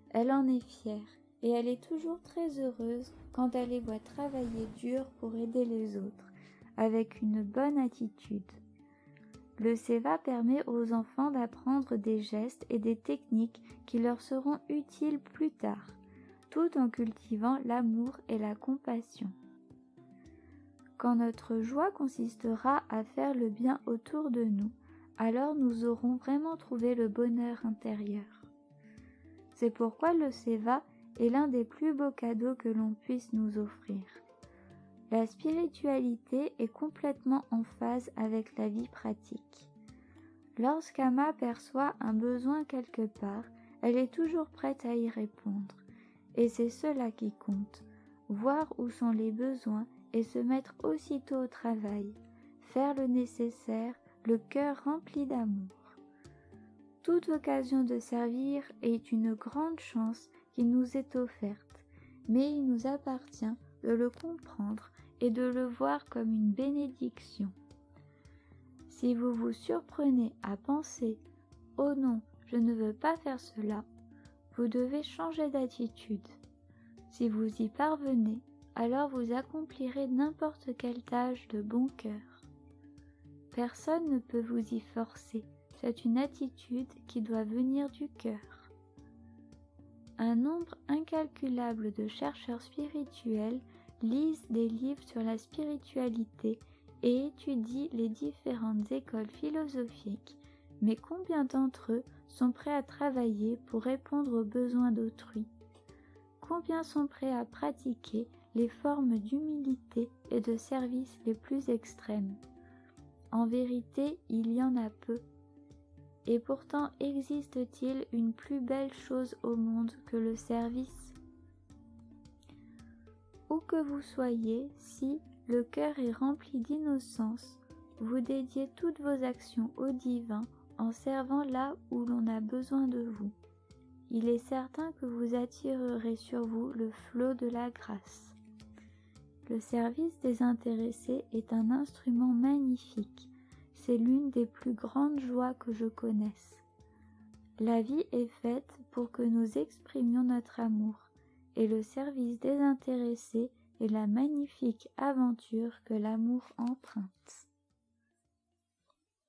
Elle en est fière, et elle est toujours très heureuse quand elle les voit travailler dur pour aider les autres, avec une bonne attitude. Le séva permet aux enfants d'apprendre des gestes et des techniques qui leur seront utiles plus tard, tout en cultivant l'amour et la compassion. Quand notre joie consistera à faire le bien autour de nous, alors nous aurons vraiment trouvé le bonheur intérieur. C'est pourquoi le séva est l'un des plus beaux cadeaux que l'on puisse nous offrir. La spiritualité est complètement en phase avec la vie pratique. Lorsqu'Amma perçoit un besoin quelque part, elle est toujours prête à y répondre. Et c'est cela qui compte, voir où sont les besoins et se mettre aussitôt au travail, faire le nécessaire, le cœur rempli d'amour. Toute occasion de servir est une grande chance qui nous est offerte, mais il nous appartient de le comprendre et de le voir comme une bénédiction. Si vous vous surprenez à penser « Oh non, je ne veux pas faire cela », vous devez changer d'attitude. Si vous y parvenez, alors vous accomplirez n'importe quelle tâche de bon cœur. Personne ne peut vous y forcer, c'est une attitude qui doit venir du cœur. Un nombre incalculable de chercheurs spirituels lisent des livres sur la spiritualité et étudient les différentes écoles philosophiques, mais combien d'entre eux sont prêts à travailler pour répondre aux besoins d'autrui? Combien sont prêts à pratiquer les formes d'humilité et de service les plus extrêmes? En vérité, il y en a peu. Et pourtant existe-t-il une plus belle chose au monde que le service? Où que vous soyez, si le cœur est rempli d'innocence, vous dédiez toutes vos actions au divin en servant là où l'on a besoin de vous. Il est certain que vous attirerez sur vous le flot de la grâce. Le service désintéressé est un instrument magnifique. C'est l'une des plus grandes joies que je connaisse. La vie est faite pour que nous exprimions notre amour, et le service désintéressé est la magnifique aventure que l'amour emprunte.